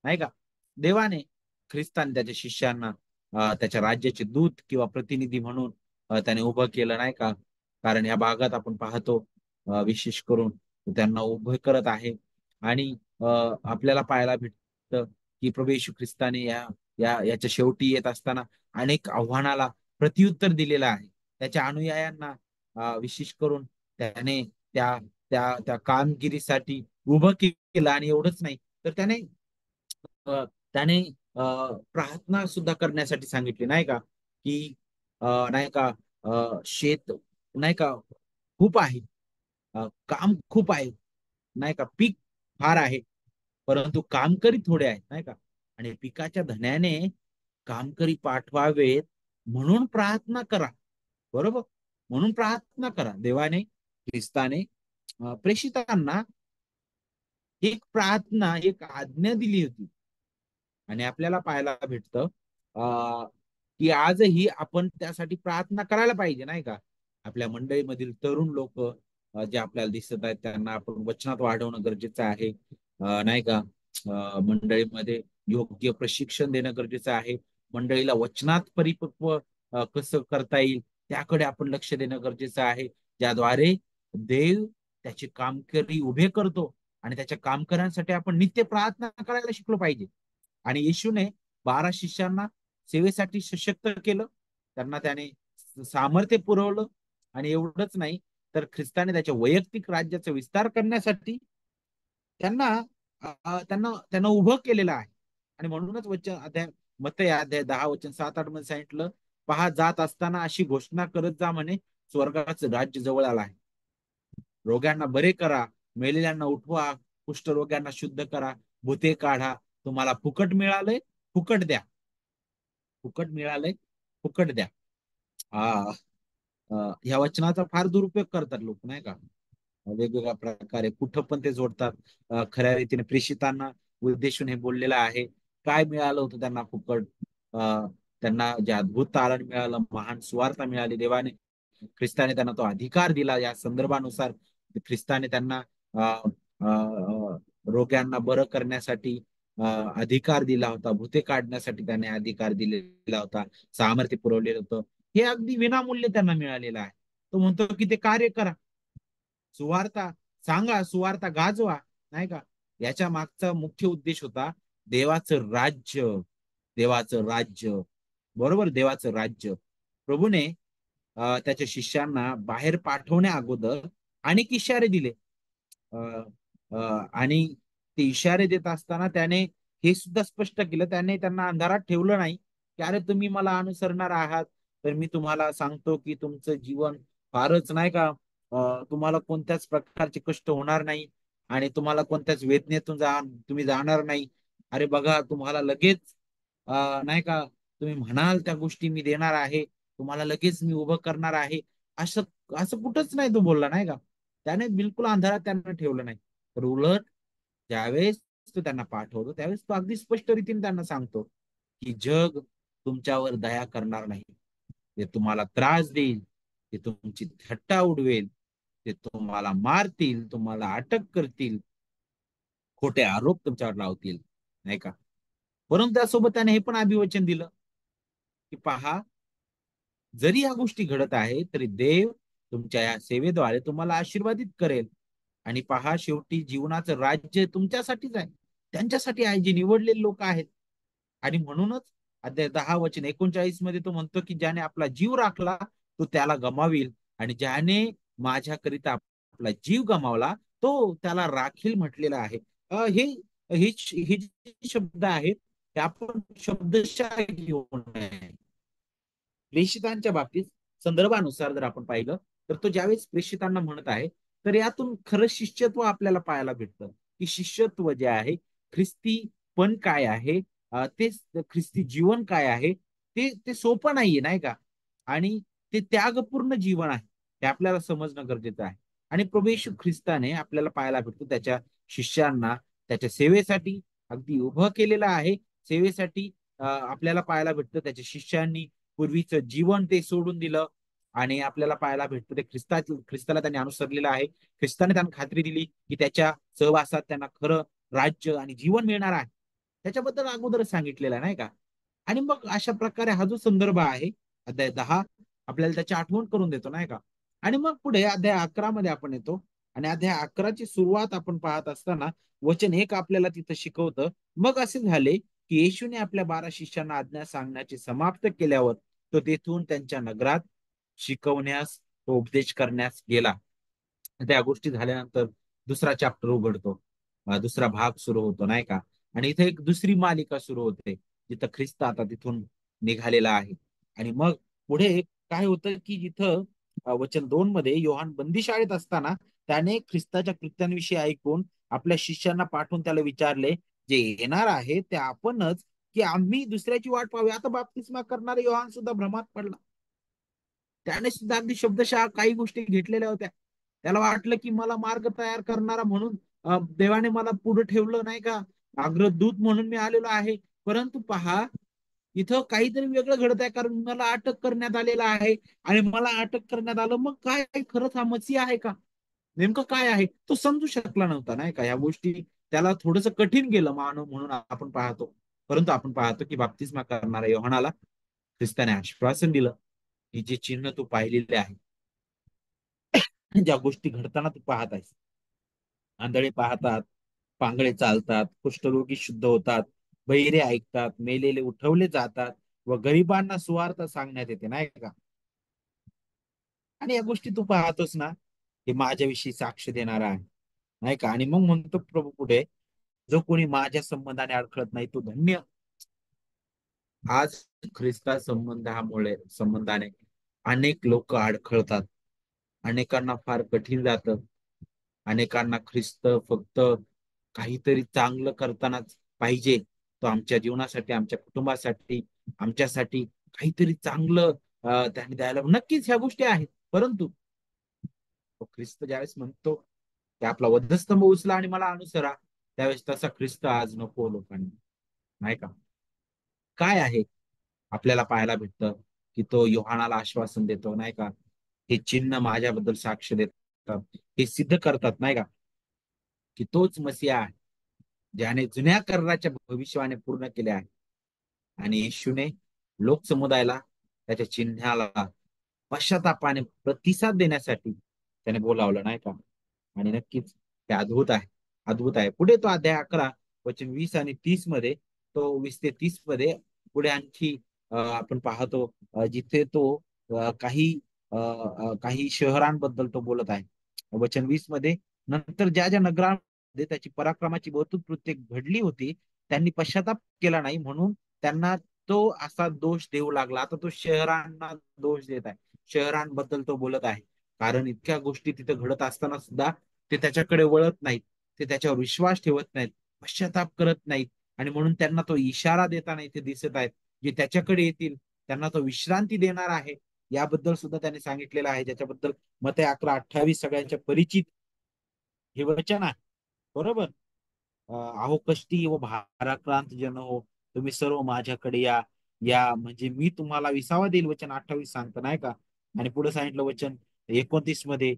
नाही का? देवाने ख्रिस्तान त्याच्या शिष्यांना त्याच्या राज्याचे दूत किंवा प्रतिनिधी म्हणून त्याने उभं केलं, नाही का? कारण या भागात आपण पाहतो विशेष करून त्यांना उभं करत आहे. आणि आपल्याला पाहायला भेटतं की प्रभू येशू ख्रिस्ताने याच्या शेवटी येत असताना अनेक आव्हानाला प्रत्युत्तर दिलेलं आहे. त्याच्या अनुयायांना विशेष करून त्याने त्या त्या त्या कामगिरीसाठी उभं केलं. आणि एवढंच नाही तर त्याने प्रार्थना सुद्धा करण्यासाठी सांगितली, नाही का? की नाही का, शेत नाही का खूप आहे, काम खूप आहे, नाही का? पीक फार आहे, परंतु कामकरी थोडे आहेत, नाही का? आणि पिकाच्या धन्याने कामकरी पाठवावेत म्हणून प्रार्थना करा. बरोबर. म्हणून प्रार्थना करा. देवाने, ख्रिस्ताने प्रेषितांना एक प्रार्थना, एक आज्ञा दिली होती. आणि आपल्याला पाहायला भेटतं की आजही आपण त्यासाठी प्रार्थना करायला पाहिजे, नाही का? आपल्या मंडळीमधील तरुण लोक जे आपल्याला दिसत आहेत त्यांना आपण वचनात वाढवणं गरजेचं आहे, नाही का? मंडळीमध्ये योग्य प्रशिक्षण देणं गरजेचं आहे. मंडळीला वचनात परिपक्व कसं करता येईल त्याकडे आपण लक्ष देणं गरजेचं आहे, ज्याद्वारे देव त्याचे कामकरी उभे करतो. आणि त्याच्या कामकऱ्यांसाठी आपण नित्य प्रार्थना करायला शिकलो पाहिजे. आणि येशूने 12 शिष्यांना सेवेसाठी सशक्त केलं, त्यांना त्याने सामर्थ्य पुरवलं. आणि एवढंच नाही, तर ख्रिस्ताने त्याच्या वैयक्तिक राज्याचा विस्तार करण्यासाठी त्यांना त्यांना त्यांना उभं केलेलं आहे. आणि म्हणूनच वचन अध्याय मत्तई अध्याय 10 वचन 7-8 मध्ये सांगितलं, पहा जात असताना अशी घोषणा करत जा म्हणे, स्वर्गाचं राज्य जवळ आलं आहे. रोग्यांना बरे करा, मेलेल्यांना उठवा, कुष्ठरोग्यांना शुद्ध करा, भूते काढा. तुम्हाला फुकट मिळालंय, फुकट द्या. फुकट मिळालंय, फुकट द्या. हा ह्या वचनाचा फार दुरुपयोग करतात लोक, नाही का? वेगवेगळ्या प्रकारे कुठं पण ते जोडतात. खऱ्या रीतीने प्रेषितांना उद्देशून हे बोललेलं आहे. काय मिळालं होतं त्यांना फुकट? अ, त्यांना जे अद्भुत तारण मिळालं, महान सुवार्ता मिळाली देवाने, ख्रिस्ताने त्यांना तो अधिकार दिला. या संदर्भानुसार ख्रिस्ताने त्यांना अ, अ, अ, रोग्यांना बरं करण्यासाठी अधिकार दिला होता, भूते काढण्यासाठी त्याने अधिकार दिलेला होता, सामर्थ्य पुरवलेलं होतं. हे अगदी विनामूल्य त्यांना मिळालेलं आहे. तो म्हणतो की ते कार्य करा, सुवार्ता सांगा, सुवार्ता गाजवा, नाही का? याच्या मागचा मुख्य उद्देश होता देवाचं राज्य. देवाचं राज्य, बरोबर, देवाचं राज्य. प्रभूने त्याच्या शिष्यांना बाहेर पाठवण्या अगोदर अनेक इशारे दिले. अ, आणि ते इशारे देत असताना त्याने हे सुद्धा स्पष्ट केलं, त्याने त्यांना अंधारात ठेवलं नाही की अरे तुम्ही मला अनुसरणार आहात तर मी तुम्हाला सांगतो की तुमचं जीवन फारच, नाही का, तुम्हाला कोणत्याच प्रकारचे कष्ट होणार नाही आणि तुम्हाला कोणत्याच वेदनेतून तुम्ही जाणार नाही. अरे बघा, तुम्हाला लगेच नाही का, तुम्ही म्हणाल त्या गोष्टी मी देणार आहे, तुम्हाला लगेच मी उभं करणार आहे. असं असं कुठंच नाही तो बोलला, नाही का? त्याने बिलकुल अंधारात त्यांना ठेवलं नाही. तर उलट ज्यावेळेस तो त्यांना पाठवतो त्यावेळेस तो अगदी स्पष्ट रीतीने त्यांना सांगतो की जग तुमच्यावर दया करणार नाही, ते तुम्हाला त्रास देईल, ते तुमची थट्टा उडवेल, ते तुम्हाला मारतील, तुम्हाला अटक करतील, खोटे आरोप तुमच्यावर लावतील, नाही का? परंतु त्यासोबत त्याने हे पण अभिवचन दिलं की पहा, जरी या गोष्टी घडत आहे तरी देव तुमच्या या सेवेद्वारे तुम्हाला आशीर्वादित करेल. आणि पहा, शेवटी जीवनाचं राज्य तुमच्यासाठीच आहे, त्यांच्यासाठी आहे जे निवडलेले लोक आहेत. आणि म्हणूनच अध्याय 10 वचन 39 मध्ये तो म्हणतो की ज्याने आपला जीव राखला तो त्याला गमावील, आणि ज्याने माझ्याकरिता आपला जीव गमावला तो त्याला राखील म्हटलेला आहे. हे हे हे जे शब्द आहेत ते आपण शब्दशः घेऊ नये. प्रेषितांच्या बाबतीत संदर्भानुसार जर आपण पाहिलं तर तो ज्यावेळेस प्रेषितांना म्हणत आहे, तर यातून खरं शिष्यत्व आपल्याला पाहायला भेटतं. की शिष्यत्व जे आहे, ख्रिस्ती पण काय आहे, ते ख्रिस्ती जीवन काय आहे, ते ते सोपं नाहीये, नाही का? आणि ते त्यागपूर्ण जीवन आहे, ते आपल्याला समजणं गरजेचं आहे. आणि प्रभू येशू ख्रिस्ताने आपल्याला पाहायला भेटतो त्याच्या शिष्यांना त्याच्या सेवेसाठी अगदी उभं केलेलं आहे. सेवेसाठी आपल्याला पाहायला भेटतं त्याच्या शिष्यांनी पूर्वीचं जीवन ते सोडून दिलं. आणि आपल्याला पाहायला भेटतं ते ख्रिस्ताला त्यांनी अनुसरलेलं आहे. ख्रिस्ताने त्यांना खात्री दिली की त्याच्या सहवासात त्यांना खरं राज्य आणि जीवन मिळणार आहे. त्याच्याबद्दल अगोदरच सांगितलेलं आहे, नाही का? आणि मग अशा प्रकारे हा जो संदर्भ आहे अध्याय 10 आपल्याला त्याची आठवण करून देतो, नाही का? आणि मग पुढे अध्याय 11 मध्ये आपण येतो. आणि अध्याय 11ची सुरुवात आपण पाहत असताना वचन 1 आपल्याला तिथं शिकवतं. मग असे झाले की येशूने आपल्या 12 शिष्यांना आज्ञा सांगण्याचे समाप्त केल्यावर तो तेथून त्यांच्या नगरात शिकवण्यास, उपदेश करण्यास गेला. त्या गोष्टी झाल्यानंतर दुसरा चॅप्टर उघडतो, दुसरा भाग सुरू होतो, नाही का? आणि इथे एक दुसरी मालिका सुरू होते जिथं ख्रिस्त आता तिथून निघालेला आहे. आणि मग पुढे काय होतं की जिथं वचन 2 मध्ये योहान बंदीशाळेत असताना त्याने ख्रिस्ताच्या कृत्यांविषयी ऐकून आपल्या शिष्यांना पाठवून त्याला विचारले, जे येणार आहे ते आपणच की आम्ही दुसऱ्याची वाट पाहूया? आता बाप्तिस्मा करणारा योहान सुद्धा भ्रमात पडला. त्याने सुद्धा अगदी शब्दशः काही गोष्टी घेतलेल्या होत्या. त्याला वाटलं की मला मार्ग तयार करणारा म्हणून देवाने मला पुढे ठेवलं नाही का, अग्रदूत म्हणून मी आलेलो आहे. परंतु पहा, इथं काहीतरी वेगळं घडत आहे, कारण मला अटक करण्यात आलेलं आहे. आणि मला अटक करण्यात आलं, मग काय खरंच हा मसीहा आहे का, नेमकं काय आहे तो समजू शकला नव्हता नाही का. या गोष्टी त्याला थोडस कठीण गेलं मानव म्हणून आपण पाहतो. परंतु आपण पाहतो की बाप्तिस्मा करणाऱ्या योहानाला ख्रिस्ताने आश्वासन दिलं की जे चिन्ह तू पाहिलेले आहे, ज्या गोष्टी घडताना तू पाहत आहेस, आंधळे पाहतात, पांगळे चालतात, कुष्ठरोगी शुद्ध होतात, बहिरे ऐकतात, मेलेले उठवले जातात व गरिबांना सुवार्थ सांगण्यात येते नाही का. आणि या गोष्टी तू पाहतोस ना, हे माझ्याविषयी साक्ष देणारा आहे नाही का. आणि मग म्हणतो प्रभू पुढे, जो कोणी माझ्या संबंधाने अडखळत नाही तो धन्य. आज ख्रिस्ता संबंधाने अनेक लोक अडखळतात, अनेकांना फार कठीण जातं. अनेकांना ख्रिस्त फक्त काहीतरी चांगलं करतानाच पाहिजे, तो आमच्या जीवनासाठी, आमच्या कुटुंबासाठी, आमच्यासाठी काहीतरी चांगलं त्याने द्यायला. नक्कीच ह्या गोष्टी आहेत, परंतु तो ख्रिस्त ज्यावेळेस म्हणतो की आपला वधस्तंभ उचला आणि मला अनुसरा, त्यावेळेस तसा ख्रिस्त आज नको लोकांनी नाही का. काय आहे आपल्याला पाहायला भेटतं की तो योहानाला आश्वासन देतो नाही का, हे चिन्ह माझ्याबद्दल साक्ष देतात, हे सिद्ध करतात नाही का, की तोच मसीहा आहे ज्याने जुन्या कराराच्या भविष्यवाणी पूर्ण केल्या आहे. आणि येशूने लोकसमुदायाला त्याच्या चिन्हाला पश्चातापाने प्रतिसाद देण्यासाठी त्याने बोलावलं नाही का. आणि नक्कीच ते अद्भुत आहे, अद्भुत आहे. पुढे तो अध्याय 11 वचन 20 आणि 30 मध्ये, तो 20 ते 30 मध्ये पुढे आणखी आपण पाहतो जिथे तो काही शहरांबद्दल तो बोलत आहे. वचन 20 मध्ये, नंतर ज्या ज्या नगरांमध्ये त्याची पराक्रमाची बहुतेक कृत्ये घडली होती त्यांनी पश्चाताप केला नाही, म्हणून त्यांना तो असा दोष देऊ लागला. आता तो शहरांना दोष देत आहे, शहरांबद्दल तो बोलत आहे. कारण इतक्या गोष्टी तिथं घडत असताना सुद्धा ते त्याच्याकडे वळत नाहीत, ते त्याच्यावर विश्वास ठेवत नाहीत, पश्चाताप करत नाहीत. आणि म्हणून त्यांना तो इशारा देताना इथे दिसत आहेत, जे त्याच्याकडे येतील त्यांना तो विश्रांती देणार आहे. याबद्दल सुद्धा त्याने सांगितलेलं आहे, ज्याच्याबद्दल मते 11:28 सगळ्यांच्या परिचित हे वचन आहे. बरोबर. अहो कष्टी व भाराक्रांत जन हो, तुम्ही सर्व माझ्याकडे या, या म्हणजे मी तुम्हाला विसावा देईल, वचन 28 सांगतं नाही का. आणि पुढे सांगितलं वचन 29 मध्ये,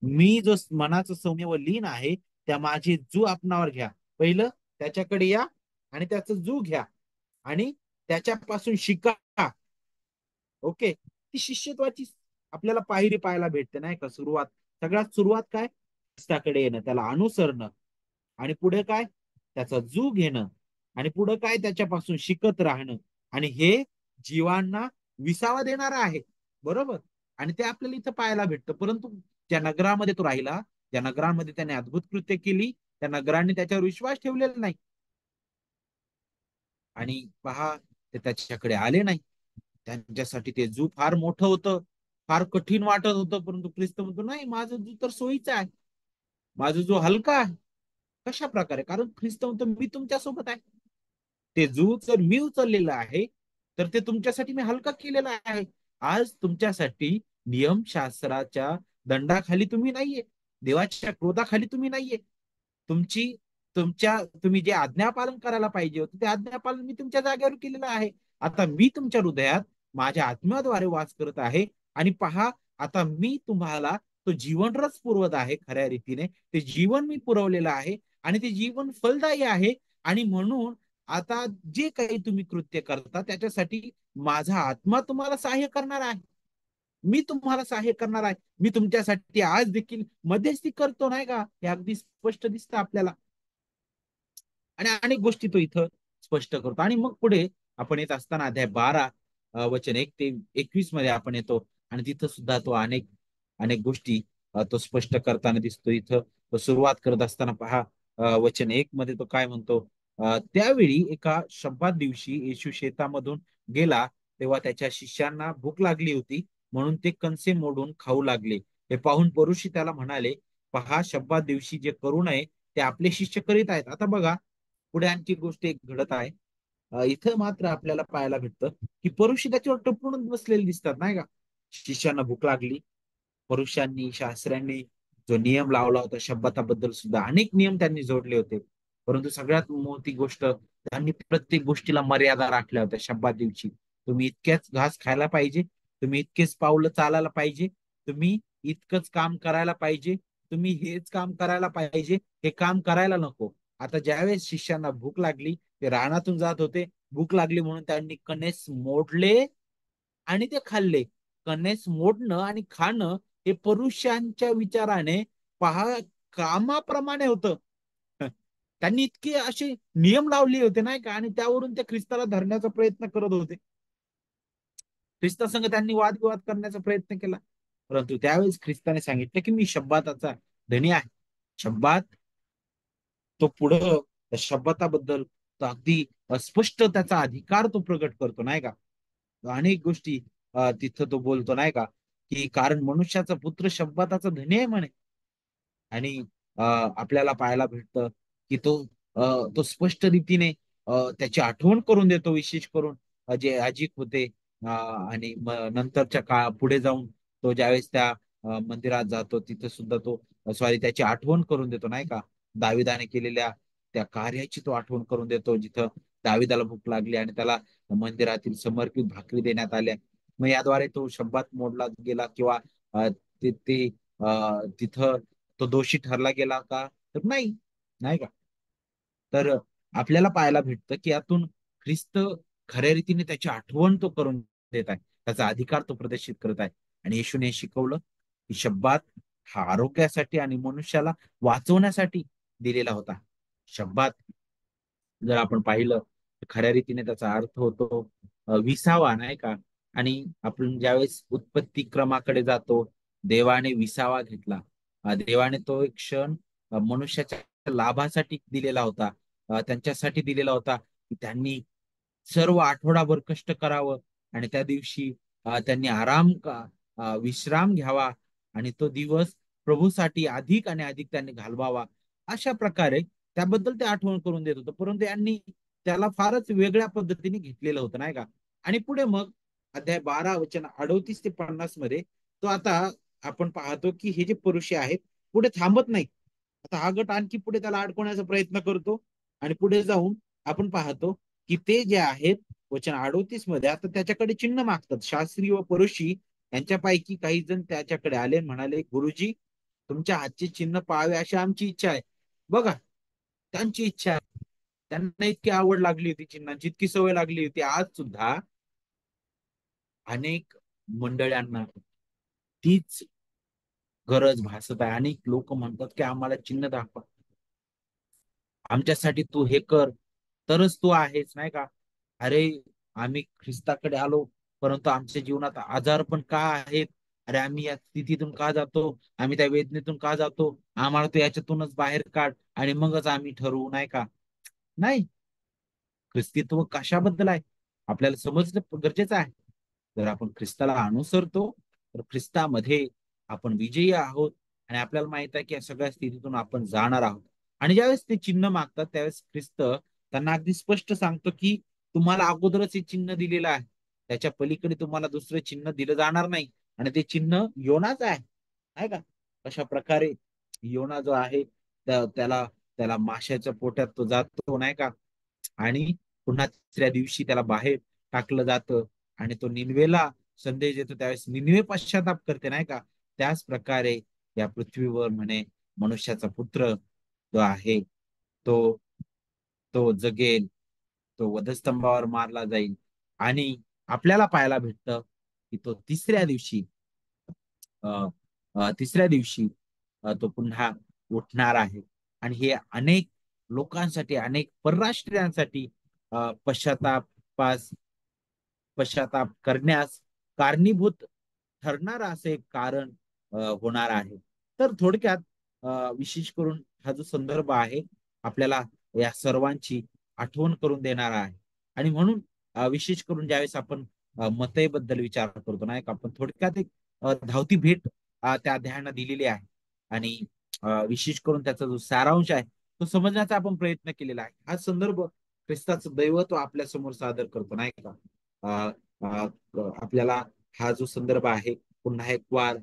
मी जो मनाचं सौम्य व लीन आहे त्या माझे जू आपणावर घ्या. पहिलं त्याच्याकडे या आणि त्याचं जू घ्या आणि त्याच्यापासून शिका. ओके, ती शिष्यत्वाची आपल्याला पायरी पाहायला भेटते नाही का. सगळ्यात सुरुवात काय, ख्रिस्ताकडे येणं, त्याला अनुसरणं. आणि पुढे काय, त्याचा जू घेणं. आणि पुढे काय, त्याच्यापासून शिकत राहणं. आणि हे जीवांना विसावा देणार आहे. बरोबर. आणि ते आपल्याला इथं पाहायला भेटतं. परंतु ज्या नगरामध्ये तो राहिला, ज्या नगरामध्ये त्याने अद्भुत कृत्य केली, त्या नगरांनी त्याच्यावर विश्वास ठेवलेला नाही. आणि पहा, ते त्याच्याकडे आले नाही. त्यांच्यासाठी ते जू फार मोठं होतं, फार कठीण वाटत होतं. परंतु ख्रिस्त म्हणतो नाही, माझं जू तर सोयीचा आहे, माझा जो हलका आहे. कशा प्रकारे, कारण ख्रिस्त म्हणतो मी तुमच्या सोबत आहे. ते जू जर मी उचललेलं आहे तर ते तुमच्यासाठी मी हलका केलेला आहे. आज तुमच्यासाठी नियमशास्त्राच्या दंडाखाली तुम्ही नाहीये, देवाच्या क्रोधाखाली तुम्ही नाहीये. तुमची तुम्ही जे आज्ञापालन करायला पाहिजे होतं ते आज्ञापालन मी तुमच्या जागेवर केलेलं आहे. आता मी तुमच्या हृदयात माझ्या आत्म्याद्वारे वास करत आहे. आणि पहा, आता मी तुम्हाला तो जीवन रस पुरवत आहे. खऱ्या रीतीने ते जीवन मी पुरवलेलं आहे आणि ते जीवन फलदायी आहे. आणि म्हणून आता जे काही तुम्ही कृत्य करता त्याच्यासाठी माझा आत्मा तुम्हाला सहाय्य करणार आहे, मी तुम्हाला सहाय्य करणार आहे. मी तुमच्यासाठी आज देखील मध्यस्थी करतो नाही का. हे अगदी स्पष्ट दिसतं आपल्याला. आणि अनेक गोष्टी तो इथं स्पष्ट करतो. आणि मग पुढे आपण येत असताना अध्याय 12 वचन 1 ते 21 मध्ये आपण येतो. आणि तिथं सुद्धा तो अनेक अनेक गोष्टी तो स्पष्ट करताना दिसतो. इथं तो सुरुवात करत असताना पहा, वचन 1 मध्ये तो काय म्हणतो, त्यावेळी एका शब्दात दिवशी येशू शेतामधून गेला, तेव्हा त्याच्या शिष्यांना भूक लागली होती, म्हणून ते कणसे मोडून खाऊ लागले. हे पाहून परुषी त्याला म्हणाले, पहा, शब्दात दिवशी जे करू नये ते आपले शिष्य करीत आहेत. आता बघा, पुढे आणखी गोष्ट एक घडत आहे. इथं मात्र आपल्याला पाहायला भेटतं की परुषी त्याच्यावर टपून बसलेले दिसतात नाही का. शिष्यांना भूक लागली. पुरुषांनी शास्त्र्यांनी जो नियम लावला होता शब्दाबद्दल सुद्धा अनेक नियम त्यांनी जोडले होते. परंतु सगळ्यात मोठी गोष्ट, त्यांनी प्रत्येक गोष्टीला मर्यादा राखल्या होत्या. शब्दात दिवशी तुम्ही इतक्याच घास खायला पाहिजे, तुम्ही इतकेच पावलं चालायला पाहिजे, तुम्ही इतकंच काम करायला पाहिजे, तुम्ही हेच काम करायला पाहिजे, हे काम करायला नको. आता ज्यावेळेस शिष्यांना भूक लागली, ते रानातून जात होते, भूक लागली म्हणून त्यांनी कणेस मोडले आणि ते खाल्ले. कणेस मोडणं आणि खाणं हे पुरुषांच्या विचाराने पहा कामाप्रमाणे होतं. त्यांनी इतके असे नियम लावले होते नाही का, आणि त्यावरून ते ख्रिस्ताला धरण्याचा प्रयत्न करत होते. ख्रिस्तासंग त्यांनी वादविवाद करण्याचा प्रयत्न केला. परंतु त्यावेळेस ख्रिस्ताने सांगितलं की मी शब्दाचा धनी आहे. शब्दात तो पुढं त्या शब्दाबद्दल तो अगदी स्पष्ट त्याचा अधिकार तो प्रकट करतो नाही का. अनेक गोष्टी तिथं तो बोलतो नाही का, की कारण मनुष्याचा पुत्र शब्दाचा धनी आहे म्हणे. आणि आपल्याला पाहायला भेटतं की तो स्पष्ट रीतीने त्याची आठवण करून देतो, विशेष करून जे याजक होते. आणि नंतरच्या काळ पुढे जाऊन तो ज्यावेळेस त्या मंदिरात जातो तिथे सुद्धा तो सॉरी त्याची आठवण करून देतो नाही का. दाविदाने केलेल्या त्या कार्याची तो आठवण करून देतो, जिथं दाविदाला भूक लागली आणि त्याला मंदिरातील समर्पित भाकरी देण्यात आल्या. मग याद्वारे तो शब्दात मोडला गेला किंवा तिथं तो दोषी ठरला गेला का, तर नाही, नाही का. तर आपल्याला पाहायला भेटतं की यातून ख्रिस्त खऱ्या रीतीने त्याची आठवण तो करून देत आहे, त्याचा अधिकार तो प्रदर्शित करत आहे. आणि येशूने शिकवलं की शब्दात हा आरोग्यासाठी आणि मनुष्याला वाचवण्यासाठी दिलेला होता. शब्दात जर आपण पाहिलं तर खऱ्या रीतीने त्याचा अर्थ होतो विसावा नाही का. आणि आपण ज्यावेळेस उत्पत्ती क्रमाकडे जातो, देवाने विसावा घेतला. देवाने तो एक क्षण मनुष्याच्या लाभासाठी दिलेला होता, त्यांच्यासाठी दिलेला होता की त्यांनी सर्व आठवडाभर कष्ट करावं आणि त्या दिवशी त्यांनी विश्राम घ्यावा आणि तो दिवस प्रभूसाठी अधिक आणि अधिक त्यांनी घालवावा. अशा प्रकारे त्याबद्दल ते आठवण करून देत होतं. परंतु यांनी त्याला फारच वेगळ्या पद्धतीने घेतलेलं होतं नाही का. आणि पुढे मग अध्याय 12 वचन 38 ते 50 मध्ये तो आता आपण पाहतो की हे जे पुरुष आहेत पुढे थांबत नाही. आता हा गट आणखी पुढे त्याला अडकवण्याचा प्रयत्न करतो. आणि पुढे जाऊन आपण पाहतो की ते जे आहेत वचन 38 मध्ये आता त्याच्याकडे चिन्ह मागतात. शास्त्री व पुरुषी यांच्यापैकी काही जण त्याच्याकडे आले आणि म्हणाले, गुरुजी, तुमच्या हातचे चिन्ह पाहावे अशी आमची इच्छा आहे. बघा, त्यांची इच्छा आहे. त्यांना इतकी आवड लागली होती चिन्हांची, इतकी सवय लागली होती. आज सुद्धा अनेक मंडळांना तीच गरज भासत आहे. अनेक लोक म्हणतात की आम्हाला चिन्ह दाखवा, आमच्यासाठी तू हे कर, तरच तू आहेस नाही का. अरे, आम्ही ख्रिस्ताकडे आलो, परंतु आमच्या जीवनात आजार पण का आहेत. अरे, आम्ही या स्थितीतून का जातो, आम्ही त्या वेदनेतून का जातो, आम्हाला तो याच्यातूनच बाहेर काढ आणि मगच आम्ही ठरवू नाही का. नाही, ख्रिस्तीत्व कशाबद्दल आहे आपल्याला समजणं गरजेचं आहे. जर आपण ख्रिस्ताला अनुसरतो तर ख्रिस्तामध्ये आपण विजयी आहोत. आणि आपल्याला माहित आहे की या सगळ्या स्थितीतून आपण जाणार आहोत. आणि ज्यावेळेस ते चिन्ह मागतात त्यावेळेस ख्रिस्त त्यांना अगदी स्पष्ट सांगतो की तुम्हाला अगोदरच हे चिन्ह दिलेलं आहे, त्याच्या पलीकडे तुम्हाला दुसरं चिन्ह दिलं जाणार नाही. आणि ते चिन्ह योनाच आहे का. अशा प्रकारे योना जो आहे त्याला त्याला माशाच्या पोटात तो जातो नाही का. आणि पुन्हा तिसऱ्या दिवशी त्याला बाहेर टाकलं जातं आणि तो निनवेला संदेश देतो. त्यावेळेस निनवे पश्चाताप करते नाही का. त्याच प्रकारे या पृथ्वीवर म्हणे मनुष्याचा पुत्र जो आहे तो तो जगेल, तो वधस्तंभावर मारला जाईल आणि आपल्याला पाहायला भेटतं की तो अ, तिसऱ्या दिवशी तो पुन्हा उठणार आहे. आणि हे अनेक लोकांसाठी, अनेक परराष्ट्रीयांसाठी पश्चातापास पश्चाताप करण्यास कारणीभूत ठरणार असे एक कारण होणार आहे. तर थोडक्यात विशेष करून हा जो संदर्भ आहे आपल्याला या सर्वांची आठवण करून देणारा आहे. आणि म्हणून विशेष करून ज्यावेळेस आपण मतेबद्दल विचार करतो नाही का, आपण थोडक्यात एक धावती भेट त्या अध्यायांना दिलेली आहे. आणि विशेष करून त्याचा जो सारांश आहे तो समजण्याचा आपण प्रयत्न केलेला आहे. हा संदर्भ ख्रिस्ताचं दैवत्व आपल्या समोर सादर करतो नाही का. आपल्याला हा जो संदर्भ आहे पुन्हा एक वार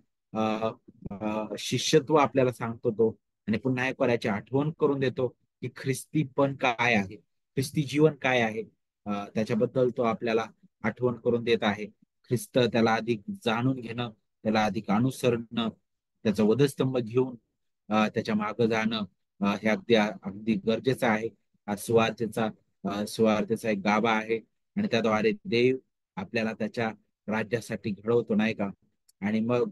शिष्यत्व आपल्याला सांगतो तो, आणि पुन्हा एक वार याची आठवण करून देतो की ख्रिस्ती पण काय आहे, ख्रिस्ती जीवन काय आहे. त्याच्याबद्दल तो आपल्याला आठवण करून देत आहे. ख्रिस्त त्याला अधिक जाणून घेणं, त्याला अधिक अनुसरणं, त्याचा वधस्तंभ घेऊन त्याच्या मागं जाणं हे अगदी अगदी गरजेचं आहे. हा सुवार्थेचा एक गाभा आहे, आणि त्याद्वारे देव आपल्याला त्याच्या राज्यासाठी घडवतो, नाही का. आणि मग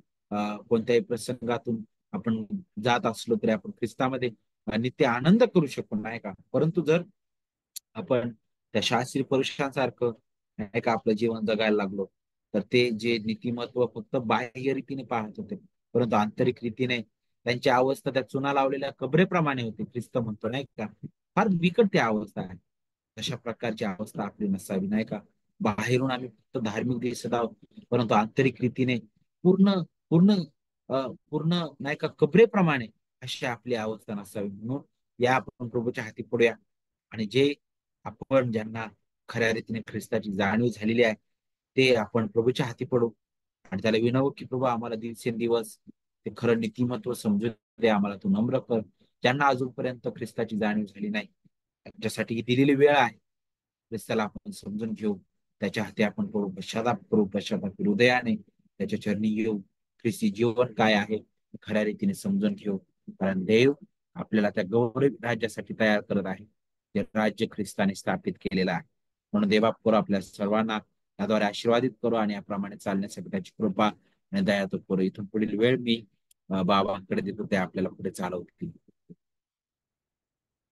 कोणत्याही प्रसंगातून आपण जात असलो तरी आपण ख्रिस्तामध्ये नित्य आनंद करू शकतो, नाही का. परंतु जर आपण त्या शास्त्री पुरुषांसारखं नाही का आपलं जीवन जगायला लागलो, तर ते जे नीतिमत्व फक्त बाह्य रीतीने पाहत होते, परंतु आंतरिक रीतीने त्यांची अवस्था त्या चुना लावलेल्या कबरेप्रमाणे होती, ख्रिस्त म्हणतो, नाही का. फार बिकट ती अवस्था आहे. तशा प्रकारची अवस्था आपली नसावी, नाही का. बाहेरून आम्ही फक्त धार्मिक दिसत आहोत, परंतु आंतरिक रीतीने पूर्ण पूर्ण पूर्ण नाही का कबरेप्रमाणे अशी आपली अवस्था नसावी. म्हणून या आपण प्रभूच्या हाती पडूया, आणि जे आपण ज्यांना खऱ्या रीतीने ख्रिस्ताची जाणीव झालेली आहे ते आपण प्रभूच्या हाती पडू, आणि त्याला विनवू की प्रभू आम्हाला दिवसेंदिवस ते खरं नीतिमत्व समजून दे, आम्हाला तू नम्र कर. ज्यांना अजूनपर्यंत ख्रिस्ताची जाणीव झाली नाही, त्याच्यासाठी ही दिलेली वेळ आहे. ख्रिस्ताला आपण समजून घेऊ, त्याच्या हाती आपण करू पश्चाताप करू, पश्चाताप हृदयाने त्याच्या चरणी येऊ, ख्रिस्ती जीवन काय आहे खऱ्या रीतीने समजून घेऊ. कारण देव आपल्याला त्या गौरव राज्यासाठी तयार करत आहे, ते राज्य ख्रिस्ताने स्थापित केलेलं आहे. म्हणून देवापुर आपल्या सर्वांना त्याद्वारे आशीर्वादित करू, आणि याप्रमाणे चालण्यासाठी त्याची कृपा आणि दया तो करू. इथून पुढील वेळ मी बाबांकडे देतो, ते आपल्याला पुढे चालवतील.